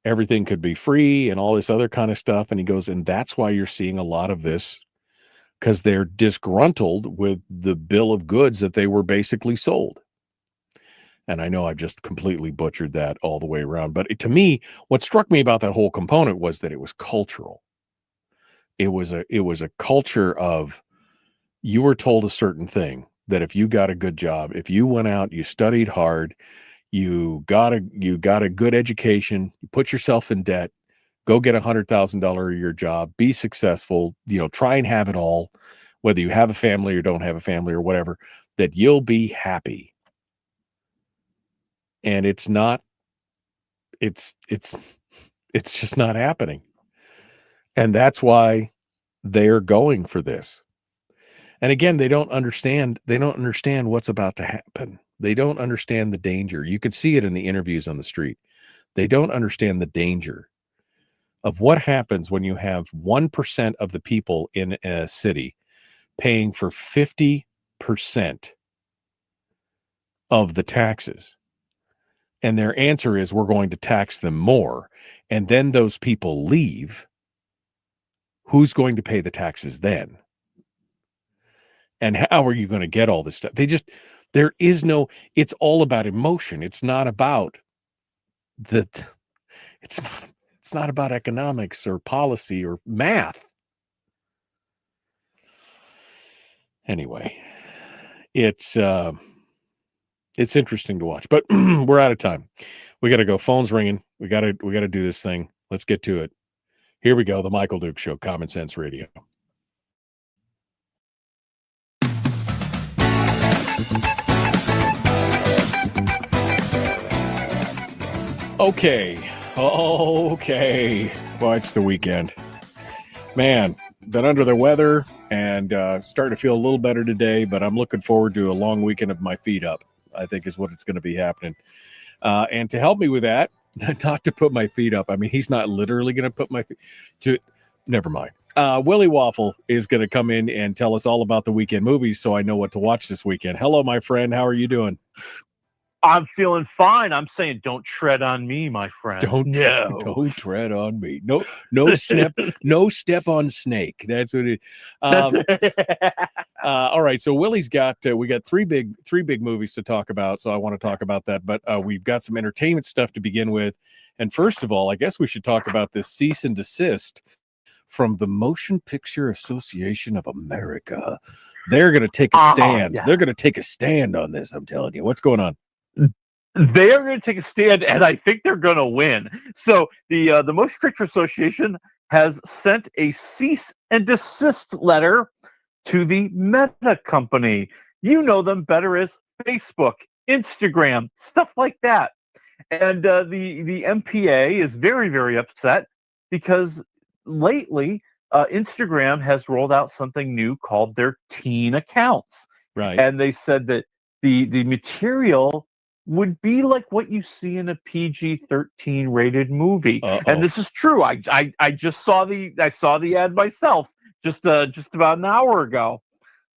everything could be free and all this other kind of stuff. And he goes, and that's why you're seeing a lot of this, because they're disgruntled with the bill of goods that they were basically sold. And I know I've just completely butchered that all the way around. But to me, what struck me about that whole component was that it was cultural. It was a culture of, you were told a certain thing, that if you got a good job, if you went out, you studied hard, you got a good education, you put yourself in debt, go get $100,000 a year job, be successful, try and have it all, whether you have a family or don't have a family or whatever, that you'll be happy. And it's not, it's just not happening. And that's why they're going for this. And again, they don't understand what's about to happen. They don't understand the danger. You could see it in the interviews on the street. They don't understand the danger of what happens when you have 1% of the people in a city paying for 50% of the taxes. And their answer is, we're going to tax them more. And then those people leave. Who's going to pay the taxes then? And how are you going to get all this stuff? It's all about emotion. It's not about it's not about economics or policy or math. Anyway, it's interesting to watch, but we're out of time. We got to go. Phone's ringing. We got to do this thing. Let's get to it. Here we go. The Michael Duke Show, Common Sense Radio. Okay. Well, it's the weekend. Man, been under the weather and starting to feel a little better today, but I'm looking forward to a long weekend of my feet up, I think is what it's going to be happening. And to help me with that, not to put my feet up. I mean, he's not literally going to put my feet to, never mind. Willie Waffle is going to come in and tell us all about the weekend movies so I know what to watch this weekend. Hello, my friend. How are you doing? I'm feeling fine. I'm saying, don't tread on me, my friend. Don't tread on me. No step on snake. That's what it is. All right. So Willie's got, we got three big movies to talk about. So I want to talk about that, but we've got some entertainment stuff to begin with. And first of all, I guess we should talk about this cease and desist from the Motion Picture Association of America. They're going to take a stand. Yeah. They're going to take a stand on this. I'm telling you. What's going on? They are going to take a stand, and I think they're going to win. So the Motion Picture Association has sent a cease and desist letter to the Meta company. You know them better as Facebook, Instagram, stuff like that. And the MPA is very, very upset because lately Instagram has rolled out something new called their teen accounts. Right. And they said that the material would be like what you see in a PG-13 rated movie. And this is true. I just saw the ad myself just about an hour ago.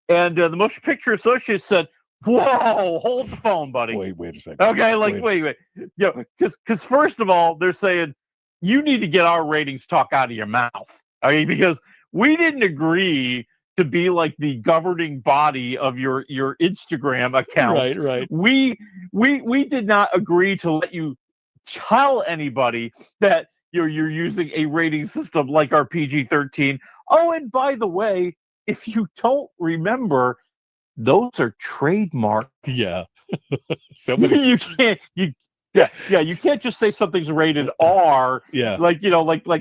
And the Motion Picture Association said, "Whoa, hold the phone, buddy. Wait a second. Okay, wait. Because first of all, they're saying you need to get our ratings talk out of your mouth. I mean, because we didn't agree to be like the governing body of your Instagram account. Right. We did not agree to let you tell anybody that you're using a rating system like our PG-13. Oh, and by the way, if you don't remember, those are trademarked. Yeah. You can't you can't just say something's rated R. Yeah. Like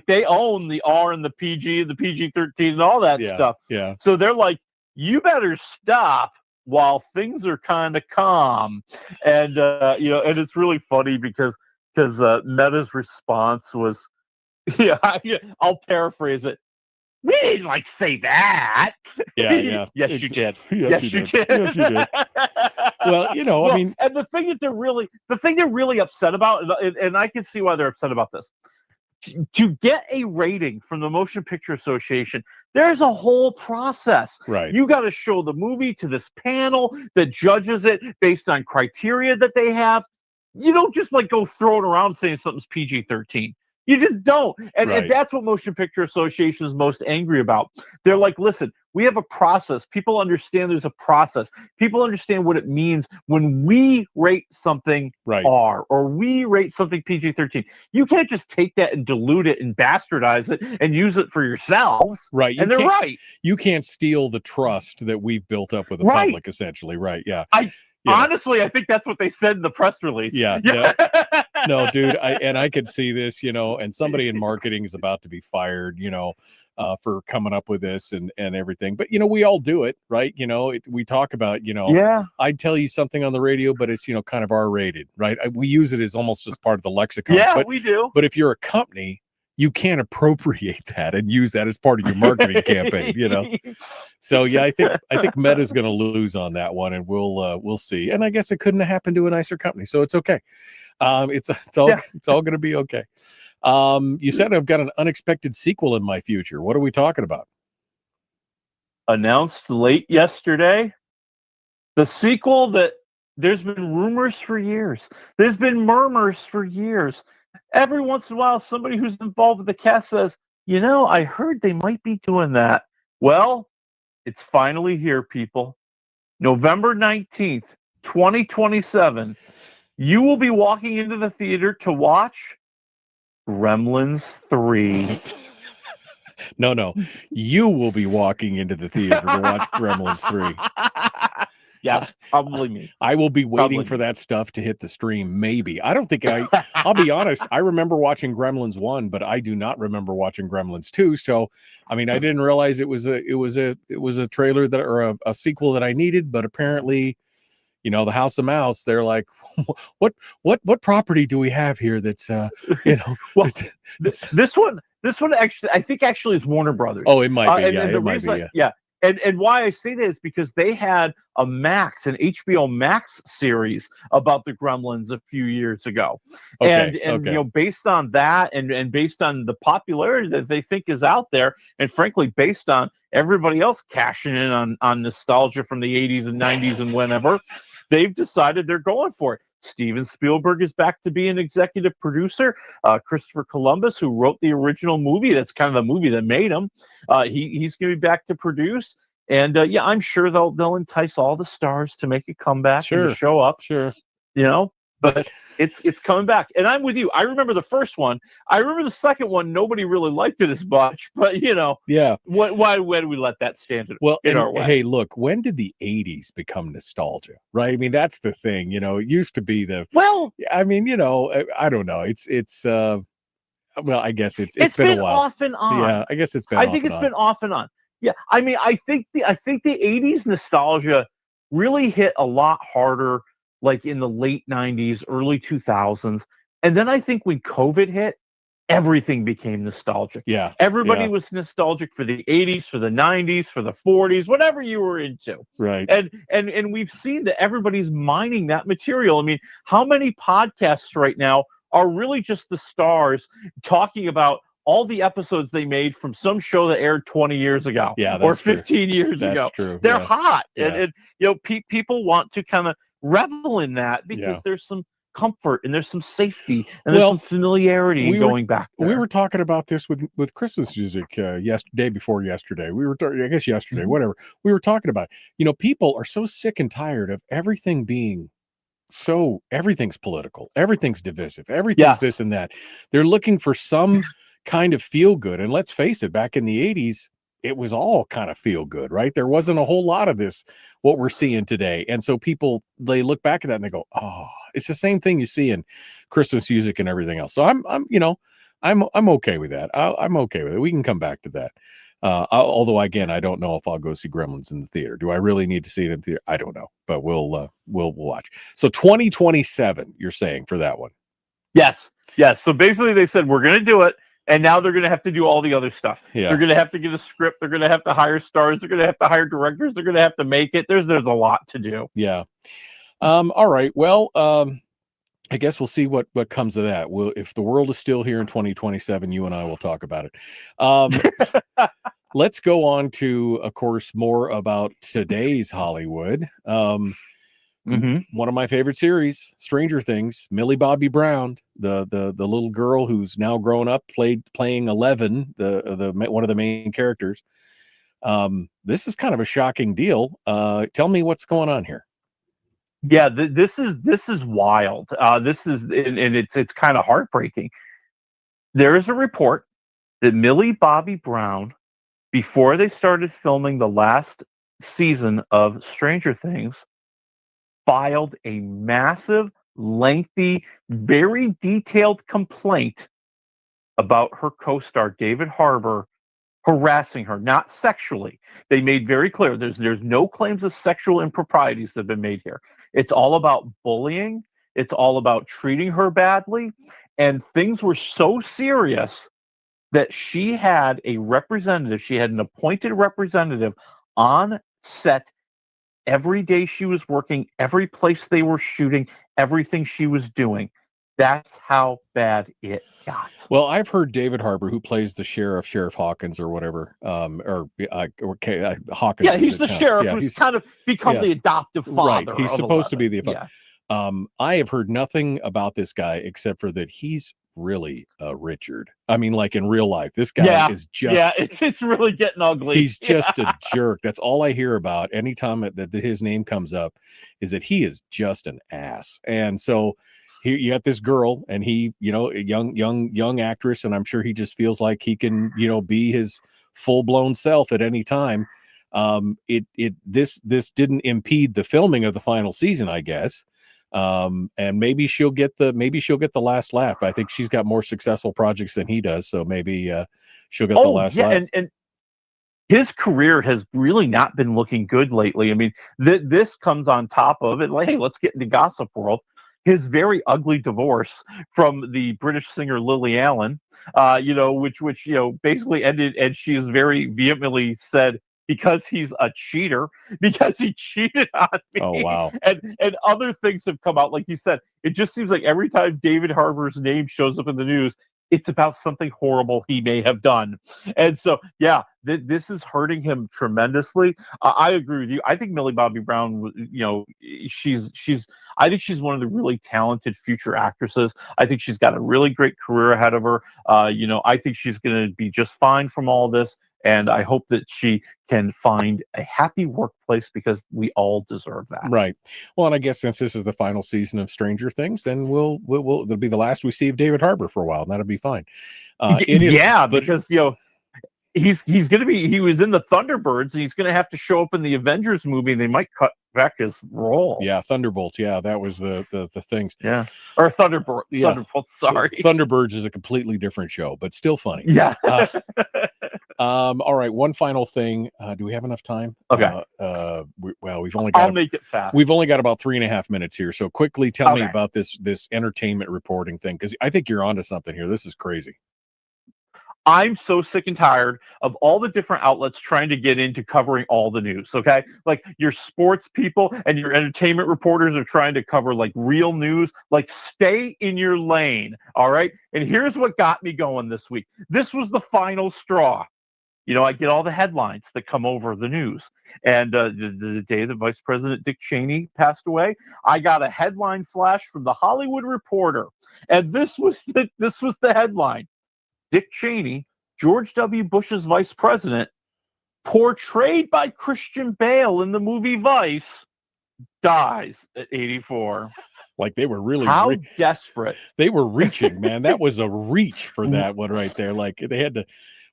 they own the R and the PG and the PG-13 and all that stuff. Yeah. So they're like, you better stop while things are kind of calm. And and it's really funny because Meta's response was, I'll paraphrase it. We didn't say that. Yeah. Yes, you did. Yes, you did. Well, I mean, and the thing that they're really upset about, and I can see why they're upset about this. To get a rating from the Motion Picture Association, there's a whole process. Right. You got to show the movie to this panel that judges it based on criteria that they have. You don't just go throw it around saying something's PG-13. You just don't. And that's what Motion Picture Association is most angry about. They're like, listen, we have a process. People understand there's a process. People understand what it means when we rate something R or we rate something PG-13. You can't just take that and dilute it and bastardize it and use it for yourselves. Right. And they're right. You can't steal the trust that we've built up with the public, essentially. Right. Yeah. Honestly, I think that's what they said in the press release. Yeah. No, dude. I could see this, and somebody in marketing is about to be fired, for coming up with this and everything. But, we all do it, right? We talk about, I'd tell you something on the radio, but it's, kind of R-rated, right? We use it as almost as part of the lexicon. Yeah, but, we do. But if you're a company, you can't appropriate that and use that as part of your marketing campaign, So yeah, I think Meta's going to lose on that one, and we'll see. And I guess it couldn't have happened to a nicer company, so it's okay. It's all going to be okay. You said I've got an unexpected sequel in my future. What are we talking about? Announced late yesterday, the sequel that there's been rumors for years. There's been murmurs for years. Every once in a while, somebody who's involved with the cast says, I heard they might be doing that. Well, it's finally here, people. November 19th, 2027. You will be walking into the theater to watch Gremlins 3. No. You will be walking into the theater to watch Gremlins 3. Yes, probably me. I will be waiting for that stuff to hit the stream. Maybe. I don't think I'll be honest. I remember watching Gremlins 1, but I do not remember watching Gremlins 2. So, I mean, I didn't realize it was a trailer that, or a sequel that I needed, but apparently, the House of Mouse, they're like, what property do we have here that's, well, this one actually, I think actually is Warner Brothers. Oh, it might be. It might be. Yeah. And why I say that is because they had an HBO Max series about the Gremlins a few years ago. And based on that and based on the popularity that they think is out there, and frankly, based on everybody else cashing in on nostalgia from the 80s and 90s and whenever, they've decided they're going for it. Steven Spielberg is back to be an executive producer. Christopher Columbus, who wrote the original movie, that's kind of the movie that made him, he's going to be back to produce. And I'm sure they'll entice all the stars to make a comeback and to show up. Sure. But it's coming back. And I'm with you. I remember the first one. I remember the second one. Nobody really liked it as much. But, yeah. Why do we let that stand in our way? Hey, look, when did the 80s become nostalgia, right? I mean, that's the thing. It used to be I don't know. It's well, I guess it's been a while. Off and on. Yeah, I guess it's been. I think it's been off and on. Yeah, I mean, I think the 80s nostalgia really hit a lot harder, like in the late 90s, early 2000s, and then I think when COVID hit, everything became nostalgic. Yeah, everybody was nostalgic for the 80s, for the 90s, for the 40s, whatever you were into. Right. And we've seen that everybody's mining that material. I mean, how many podcasts right now are really just the stars talking about all the episodes they made from some show that aired 20 years ago, or 15 years ago. That's true. They're hot, Yeah. and people want to kind of revel in that because there's some comfort and there's some safety and there's some familiarity going back there. We were talking about this with Christmas music day before yesterday. We were I guess yesterday, whatever. We were talking about, people are so sick and tired of everything being everything's political, everything's divisive, everything's this and that. They're looking for some kind of feel good. And let's face it, back in the 80s, it was all kind of feel good, right? There wasn't a whole lot of this, what we're seeing today. And so people, they look back at that and they go, oh, it's the same thing you see in Christmas music and everything else. So I'm okay with that. I'm okay with it. We can come back to that. Although again, I don't know if I'll go see Gremlins in the theater. Do I really need to see it in the theater? I don't know, but we'll watch. So 2027, you're saying for that one? Yes. So basically they said, we're going to do it. And now they're going to have to do all the other stuff. Yeah. They're going to have to get a script. They're going to have to hire stars. They're going to have to hire directors. They're going to have to make it. There's a lot to do. Yeah. All right. Well, I guess we'll see what comes of that. If the world is still here in 2027, you and I will talk about it. Let's go on to, of course, more about today's Hollywood. One of my favorite series, Stranger Things. Millie Bobby Brown, the little girl who's now grown up, playing 11, the one of the main characters. This is kind of a shocking deal. Tell me what's going on here. Yeah, this is wild. This is and it's kind of heartbreaking. There is a report that Millie Bobby Brown, before they started filming the last season of Stranger Things, filed a massive, lengthy, very detailed complaint about her co-star David Harbour harassing her, not sexually. They made very clear there's no claims of sexual improprieties that have been made here. It's all about bullying. It's all about treating her badly. And things were so serious that she had a representative, she had an appointed representative on set every day she was working, every place they were shooting, everything she was doing. That's how bad it got. Well, I've heard David Harbour, who plays the sheriff, Sheriff Hawkins or whatever, Hawkins. Yeah, he's the sheriff who's kind of become the adoptive father. Right, he's supposed to be the father. I have heard nothing about this guy except for that he's really Richard. I mean, like in real life, this guy is just it's really getting ugly. He's just a jerk. That's all I hear about anytime that his name comes up, is that he is just an ass. And so here you got this girl, and he, a young actress, and I'm sure he just feels like he can, be his full-blown self at any time. This didn't impede the filming of the final season, I guess. And maybe she'll get the last laugh. I think she's got more successful projects than he does, so maybe she'll get the last laugh. And his career has really not been looking good lately. I mean, this comes on top of it. Like, hey, let's get into gossip world. His very ugly divorce from the British singer Lily Allen, which basically ended, and she has very vehemently said, because he's a cheater, because he cheated on me. Oh, wow. And other things have come out. Like you said, it just seems like every time David Harbour's name shows up in the news, it's about something horrible he may have done. And so, this is hurting him tremendously. I agree with you. I think Millie Bobby Brown, I think she's one of the really talented future actresses. I think she's got a really great career ahead of her. I think she's going to be just fine from all this. And I hope that she can find a happy workplace, because we all deserve that. Right. Well, and I guess since this is the final season of Stranger Things, then it'll be the last we see of David Harbour for a while, and that'll be fine. Because he was in the Thunderbirds, and he's going to have to show up in the Avengers movie, and they might cut back his role. Yeah, Thunderbolts. Yeah, that was the things. Yeah, or Thunderbolts. Yeah. Thunderbolts. Sorry, Thunderbirds is a completely different show, but still funny. Yeah. All right, one final thing. Do we have enough time? Okay. We've only got. I'll make it fast. We've only got about 3.5 minutes here, so quickly tell me about this entertainment reporting thing, because I think you're onto something here. This is crazy. I'm so sick and tired of all the different outlets trying to get into covering all the news, okay? Like, your sports people and your entertainment reporters are trying to cover, like, real news. Like, stay in your lane, all right? And here's what got me going this week. This was the final straw. I get all the headlines that come over the news. And the day that Vice President Dick Cheney passed away, I got a headline flash from the Hollywood Reporter. And this was the headline. Dick Cheney, George W. Bush's vice president, portrayed by Christian Bale in the movie Vice, dies at 84. Like, they were really desperate. They were reaching, man. That was a reach for that one right there. Like, they had to.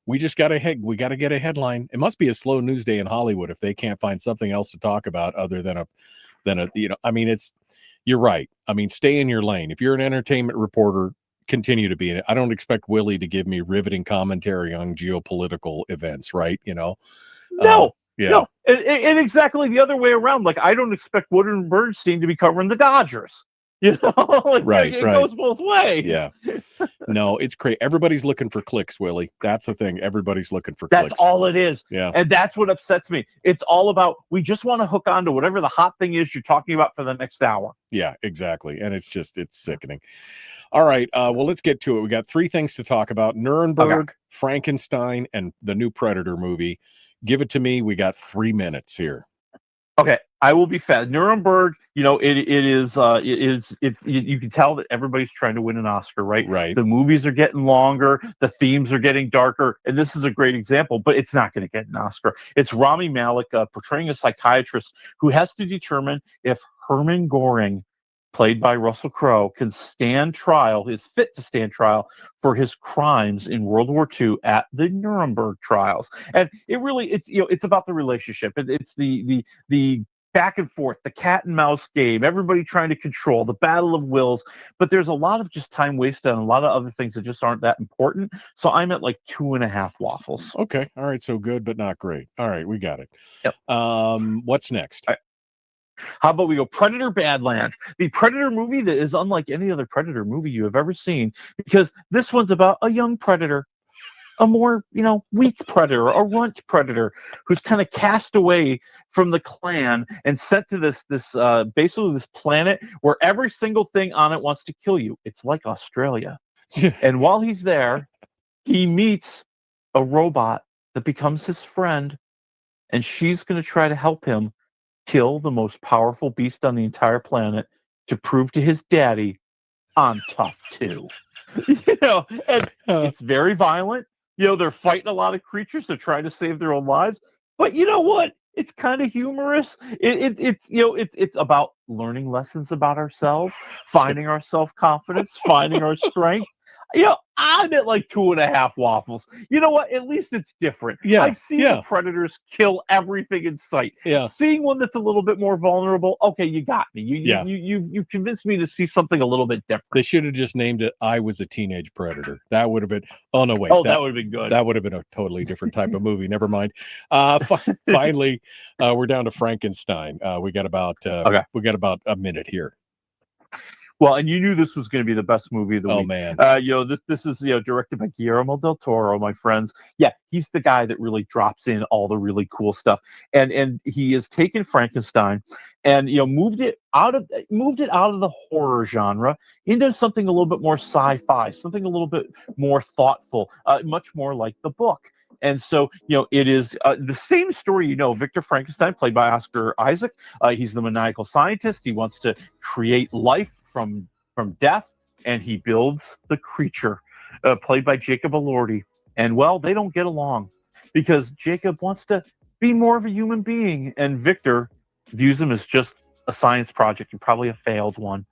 We got to get a headline. It must be a slow news day in Hollywood if they can't find something else to talk about other than I mean, you're right. I mean, stay in your lane. If you're an entertainment reporter, continue to be in it. I don't expect Willie to give me riveting commentary on geopolitical events, right? No. No. And exactly the other way around. Like, I don't expect Woodward and Bernstein to be covering the Dodgers. You know, Right, it right. goes both ways. Yeah. No, it's crazy. Everybody's looking for clicks, Willie. That's the thing. Everybody's looking for That's clicks. all it is. Yeah. And that's what upsets me. It's all about, we just want to hook on to whatever the hot thing is you're talking about for the next hour. Yeah, exactly. And it's sickening. All right. Well, let's get to it. We got 3 things to talk about: Nuremberg, Frankenstein, and the new Predator movie. Give it to me. We got 3 minutes here. Okay, I will be fast. Nuremberg, you know, it is you can tell that everybody's trying to win an Oscar, right? Right. The movies are getting longer, the themes are getting darker, and this is a great example, but it's not going to get an Oscar. It's Rami Malek portraying a psychiatrist who has to determine if Hermann Göring, played by Russell Crowe, can stand trial, is fit to stand trial for his crimes in World War II at the Nuremberg trials. And it's about the relationship. It's the back and forth, the cat and mouse game, everybody trying to control, the battle of wills. But there's a lot of just time wasted on a lot of other things that just aren't that important. So I'm at like 2.5 waffles. Okay. All right. So good, but not great. All right. We got it. Yep. What's next? How about we go Predator Badlands, the Predator movie that is unlike any other Predator movie you have ever seen, because this one's about a young predator, a more, weak predator, a runt predator who's kind of cast away from the clan and sent to this basically this planet where every single thing on it wants to kill you. It's like Australia. And while he's there, he meets a robot that becomes his friend, and she's going to try to help him kill the most powerful beast on the entire planet to prove to his daddy, I'm tough too. And it's very violent. They're fighting a lot of creatures. They're trying to save their own lives. But you know what? It's kind of humorous. It's about learning lessons about ourselves, finding our self-confidence, finding our strength. I'm at like 2.5 waffles. You know what? At least it's different. Yeah, I've seen the predators kill everything in sight. Yeah. Seeing one that's a little bit more vulnerable, okay, you got me. You convinced me to see something a little bit different. They should have just named it I Was a Teenage Predator. That would have been, oh no, wait. That would have been good. That would have been a totally different type of movie. Never mind. Finally, we're down to Frankenstein. We got about a minute here. Well, and you knew this was going to be the best movie of the week. Oh man! This is directed by Guillermo del Toro, my friends. Yeah, he's the guy that really drops in all the really cool stuff, and he has taken Frankenstein and moved it out of the horror genre into something a little bit more sci-fi, something a little bit more thoughtful, much more like the book. And so, it is the same story. Victor Frankenstein, played by Oscar Isaac. He's the maniacal scientist. He wants to create life from death, and he builds the creature, played by Jacob Elordi. And well, they don't get along because Jacob wants to be more of a human being, and Victor views him as just a science project and probably a failed one.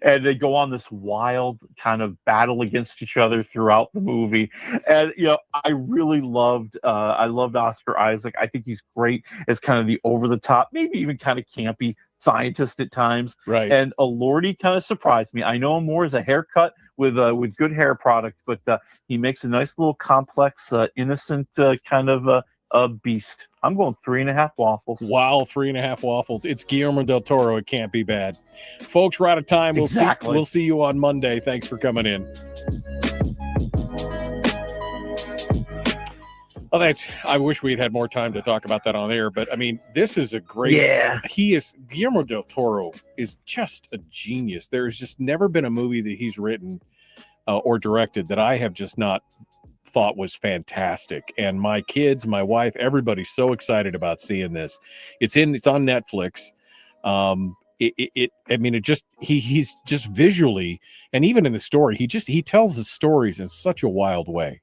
And they go on this wild kind of battle against each other throughout the movie. And I really loved Oscar Isaac. I think he's great as kind of the over the top, maybe even kind of campy scientist at times. Right. And Elordi kind of surprised me. I know him more as a haircut with good hair product, but he makes a nice little complex, innocent kind of a beast. I'm going 3.5 waffles. Wow, 3.5 waffles. It's Guillermo del Toro. It can't be bad. Folks, we're out of time. We'll see you on Monday. Thanks for coming in. Well, I wish we'd had more time to talk about that on air, but I mean, this is a great. Yeah. Guillermo del Toro is just a genius. There's just never been a movie that he's written or directed that I have just not thought was fantastic. And my kids, my wife, everybody's so excited about seeing this. It's on Netflix. He's just visually, and even in the story, he tells his stories in such a wild way.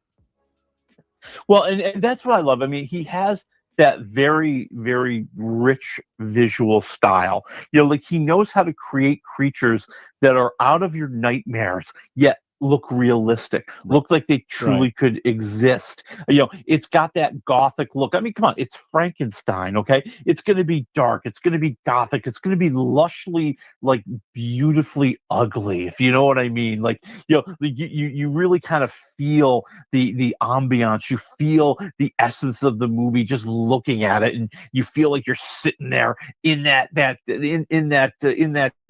Well, and that's what I love. I mean, he has that very, very rich visual style. Like he knows how to create creatures that are out of your nightmares, yet look realistic, look like they truly could exist. It's got that gothic look. I mean, come on, it's Frankenstein, okay? It's going to be dark, it's going to be gothic, it's going to be lushly, like, beautifully ugly, if you know what I mean. Like, you really kind of feel the ambiance, you feel the essence of the movie just looking at it, and you feel like you're sitting there in that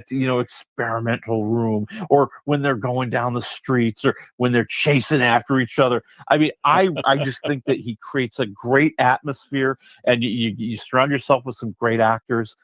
experimental room, or when they're going down the streets, or when they're chasing after each other. I mean, I just think that he creates a great atmosphere, and you surround yourself with some great actors.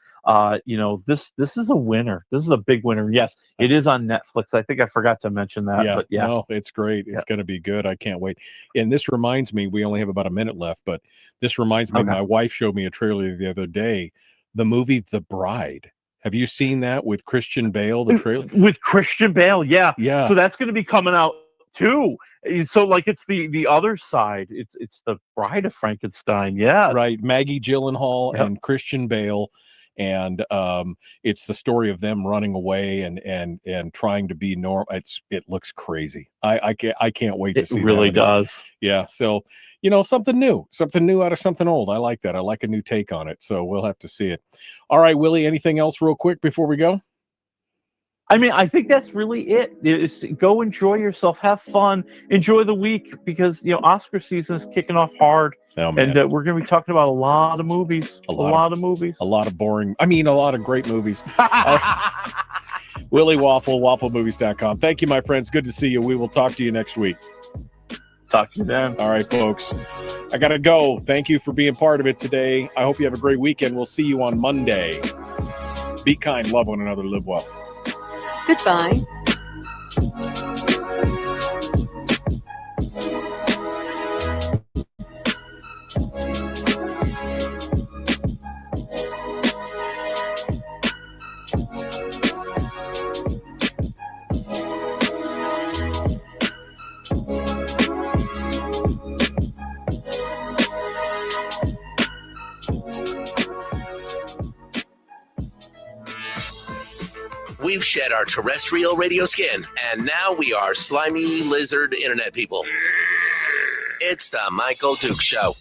This is a winner. This is a big winner. Yes, it is on Netflix. I think I forgot to mention that. Yeah, but yeah, no, it's great. It's going to be good. I can't wait. And this reminds me, we only have about a minute left, but this reminds me, my wife showed me a trailer the other day, the movie The Bride. Have you seen that with Christian Bale, the trailer? With Christian Bale, yeah. Yeah. So that's going to be coming out too. So, like, it's the other side. It's the Bride of Frankenstein. Yeah. Right. Maggie Gyllenhaal and Christian Bale. And it's the story of them running away and trying to be normal. It looks crazy. I can't wait to see it. Really does. Yeah. So, something new out of something old. I like that. I like a new take on it. So we'll have to see it. All right, Willie, anything else real quick before we go? I mean, I think that's really it. It's go enjoy yourself, have fun, enjoy the week, because Oscar season is kicking off hard. Oh, man. And we're going to be talking about a lot of movies. A lot of movies. A lot of boring. I mean, a lot of great movies. Willie Waffle, wafflemovies.com. Thank you, my friends. Good to see you. We will talk to you next week. Talk to you then. All right, folks. I got to go. Thank you for being part of it today. I hope you have a great weekend. We'll see you on Monday. Be kind, love one another, live well. Goodbye. We've shed our terrestrial radio skin, and now we are slimy lizard internet people. It's the Michael Duke Show.